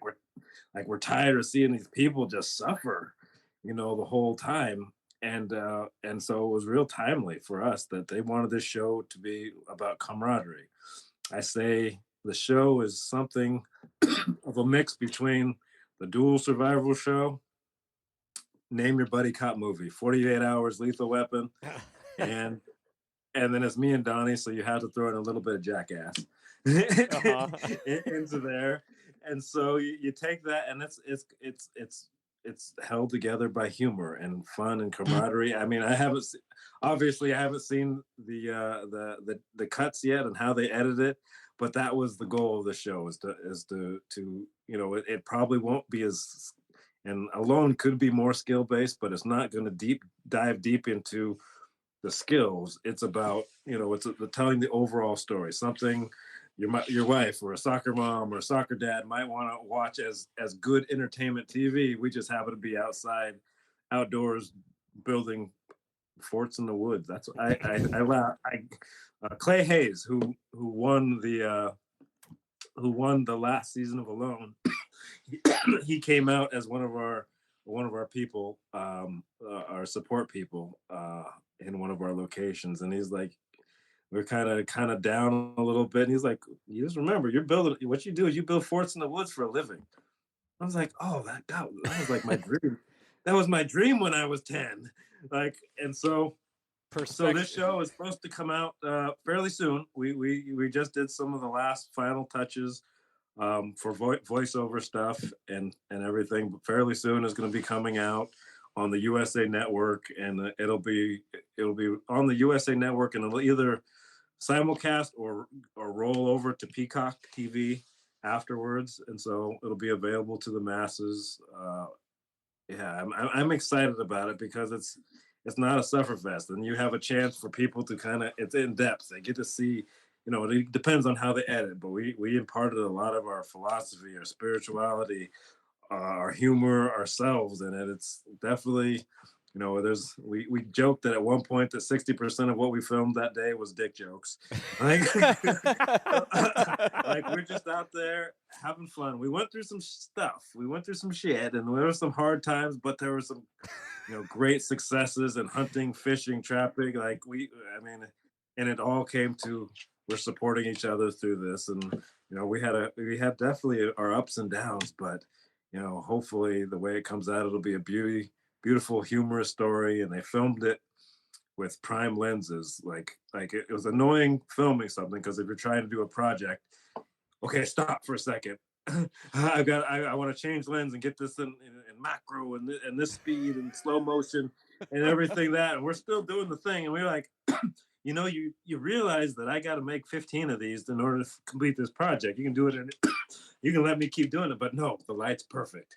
we're tired of seeing these people just suffer, the whole time. And so it was real timely for us that they wanted this show to be about camaraderie. I say the show is something of a mix between the Dual Survival show, Name Your Buddy Cop movie, 48 Hours, Lethal Weapon, and then it's me and Donnie, so you have to throw in a little bit of Jackass into there. And so you take that, and it's held together by humor and fun and camaraderie. I mean, I haven't seen the cuts yet and how they edit it, but that was the goal of the show, is to it probably won't be as, and Alone could be more skill based, but it's not going to dive deep into the skills. It's about, it's telling the overall story, something your wife or a soccer mom or a soccer dad might want to watch as good entertainment TV. We just happen to be outdoors, building forts in the woods. That's what I laugh. Clay Hayes, who won the last season of Alone, he came out as one of our people, our support people, in one of our locations, and he's like, we're kind of down a little bit, and he's like, you just remember, you're building, what you do is you build forts in the woods for a living. I was like, oh, that was like my dream. That was my dream when I was 10. Like, and so this show is supposed to come out fairly soon. We just did some of the last final touches for voiceover stuff and everything. But fairly soon is going to be coming out on the USA Network, and it'll be on the USA Network, and it'll either simulcast or roll over to Peacock TV afterwards, and so it'll be available to the masses. Yeah, I'm excited about it because it's not a sufferfest, and you have a chance for people to kind of, it's in depth. They get to see, it depends on how they edit, but we imparted a lot of our philosophy, our spirituality, our humor ourselves in it. It's definitely, we joked that at one point that 60% of what we filmed that day was dick jokes. Like, like we're just out there having fun. We went through some stuff. We went through some shit, and there were some hard times, but there were some, great successes in hunting, fishing, trapping. Like and it all came to, we're supporting each other through this. And, we had definitely our ups and downs, but, hopefully the way it comes out, it'll be a beautiful, humorous story. And they filmed it with prime lenses. Like it was annoying filming something, because if you're trying to do a project, okay, stop for a second. I want to change lens and get this in macro and this speed and slow motion and everything and we're still doing the thing. And we're like, you realize that I got to make 15 of these in order to complete this project. You can do it you can let me keep doing it, but no, the light's perfect.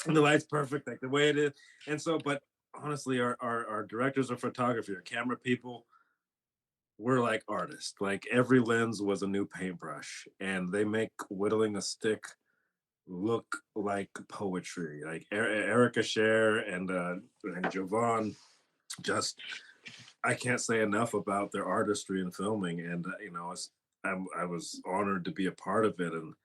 And the light's perfect, like the way it is. And so, but honestly, our directors of photography, our camera people, we're like artists. Like every lens was a new paintbrush, and they make whittling a stick look like poetry. Like Erica Scher and Jovan, just, I can't say enough about their artistry in filming. And I was honored to be a part of it, and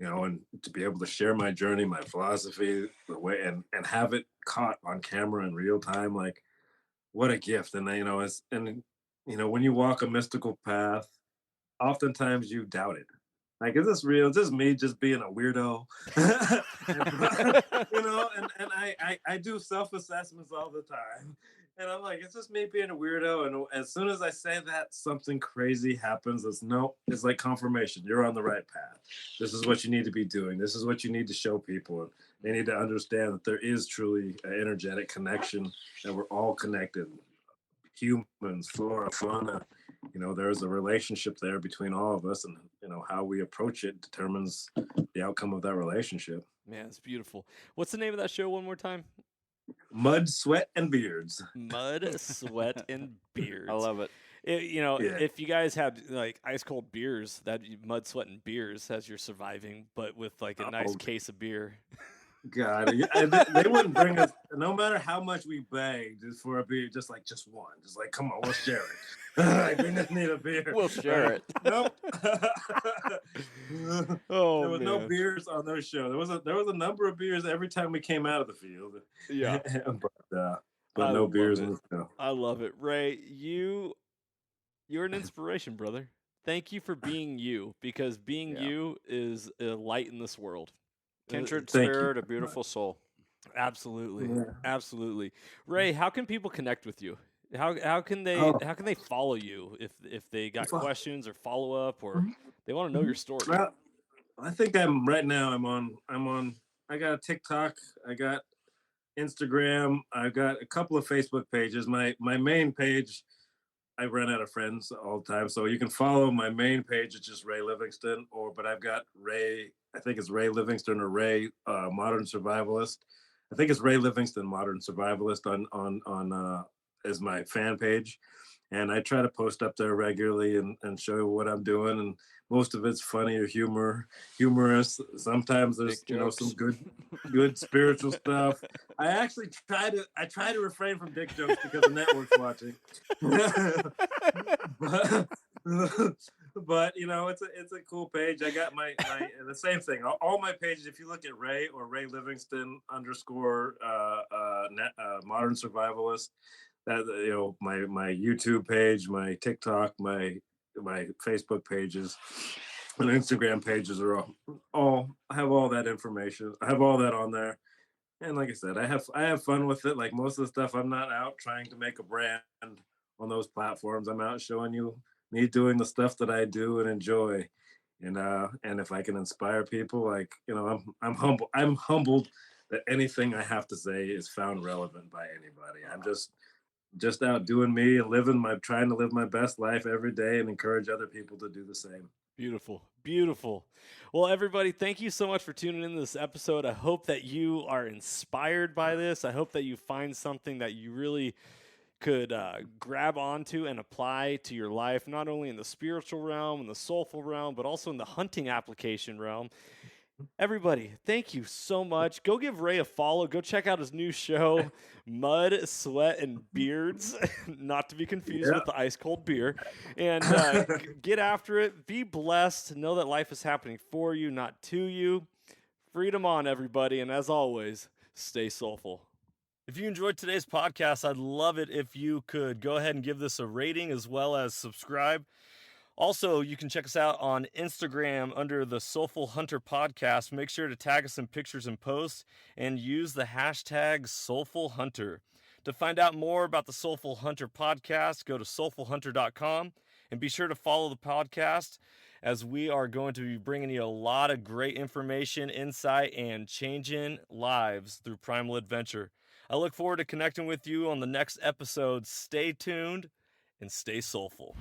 and to be able to share my journey, my philosophy, the way, and have it caught on camera in real time. Like, what a gift. And when you walk a mystical path, oftentimes you doubt it. Like, is this real? Is this me just being a weirdo? And I do self-assessments all the time. And I'm like, it's just me being a weirdo. And as soon as I say that, something crazy happens. It's like confirmation. You're on the right path. This is what you need to be doing. This is what you need to show people. And they need to understand that there is truly an energetic connection, and we're all connected. Humans, flora, fauna, there's a relationship there between all of us, and how we approach it determines the outcome of that relationship. Man, it's beautiful. What's the name of that show one more time? Mud, Sweat, and Beards. Mud, Sweat, and Beards. I love it. If you guys had like ice cold beers, that Mud, Sweat, and Beers as you're surviving, but with like a nice case of beer. God, they wouldn't bring us, no matter how much we begged for a beer, just one. Just like, come on, we'll share it. We just need a beer. We'll share it. Nope. Oh, there was no beers on their show. There was a number of beers every time we came out of the field. Yeah. but no beers in the show. I love it. Ray, you're an inspiration, brother. Thank you for being you, because being you is a light in this world. Kindred spirit, a beautiful soul. Absolutely. Yeah. Absolutely. Ray, how can people connect with you? How can they follow you if they got questions or follow up, or they want to know your story? Well, I think I'm on I got a TikTok, I got Instagram, I've got a couple of Facebook pages. My main page, I run out of friends all the time, so you can follow my main page. It's just Ray Livingston, but I've got Ray. I think it's Ray Livingston or Ray Modern Survivalist. I think it's Ray Livingston Modern Survivalist on as my fan page, and I try to post up there regularly and show what I'm doing. And most of it's funny or humorous. Sometimes there's some good spiritual stuff. I actually try to refrain from dick jokes because the network's watching. but it's a cool page. I got my the same thing. All my pages, if you look at Ray or Ray Livingston _ Modern Survivalist, that my YouTube page, my TikTok, my Facebook pages, and Instagram pages are all I have all that information. I have all that on there. And like I said, I have fun with it. Like most of the stuff, I'm not out trying to make a brand on those platforms. I'm out showing you me doing the stuff that I do and enjoy. And if I can inspire people, like, you know, I'm humbled that anything I have to say is found relevant by anybody. I'm just out doing me and trying to live my best life every day and encourage other people to do the same. Beautiful. Beautiful. Well, everybody, thank you so much for tuning in to this episode. I hope that you are inspired by this. I hope that you find something that you really could grab onto and apply to your life, not only in the spiritual realm, in the soulful realm, but also in the hunting application realm. Everybody, thank you so much. Go give Ray a follow. Go check out his new show, Mud, Sweat, and Beards, not to be confused with the ice cold beer. And get after it. Be blessed. Know that life is happening for you, not to you. Freedom on, everybody. And as always, stay soulful. If you enjoyed today's podcast, I'd love it if you could go ahead and give this a rating as well as subscribe. Also, you can check us out on Instagram under the Soulful Hunter Podcast. Make sure to tag us in pictures and posts and use the hashtag Soulful Hunter. To find out more about the Soulful Hunter Podcast, go to soulfulhunter.com and be sure to follow the podcast as we are going to be bringing you a lot of great information, insight, and changing lives through primal adventure. I look forward to connecting with you on the next episode. Stay tuned and stay soulful.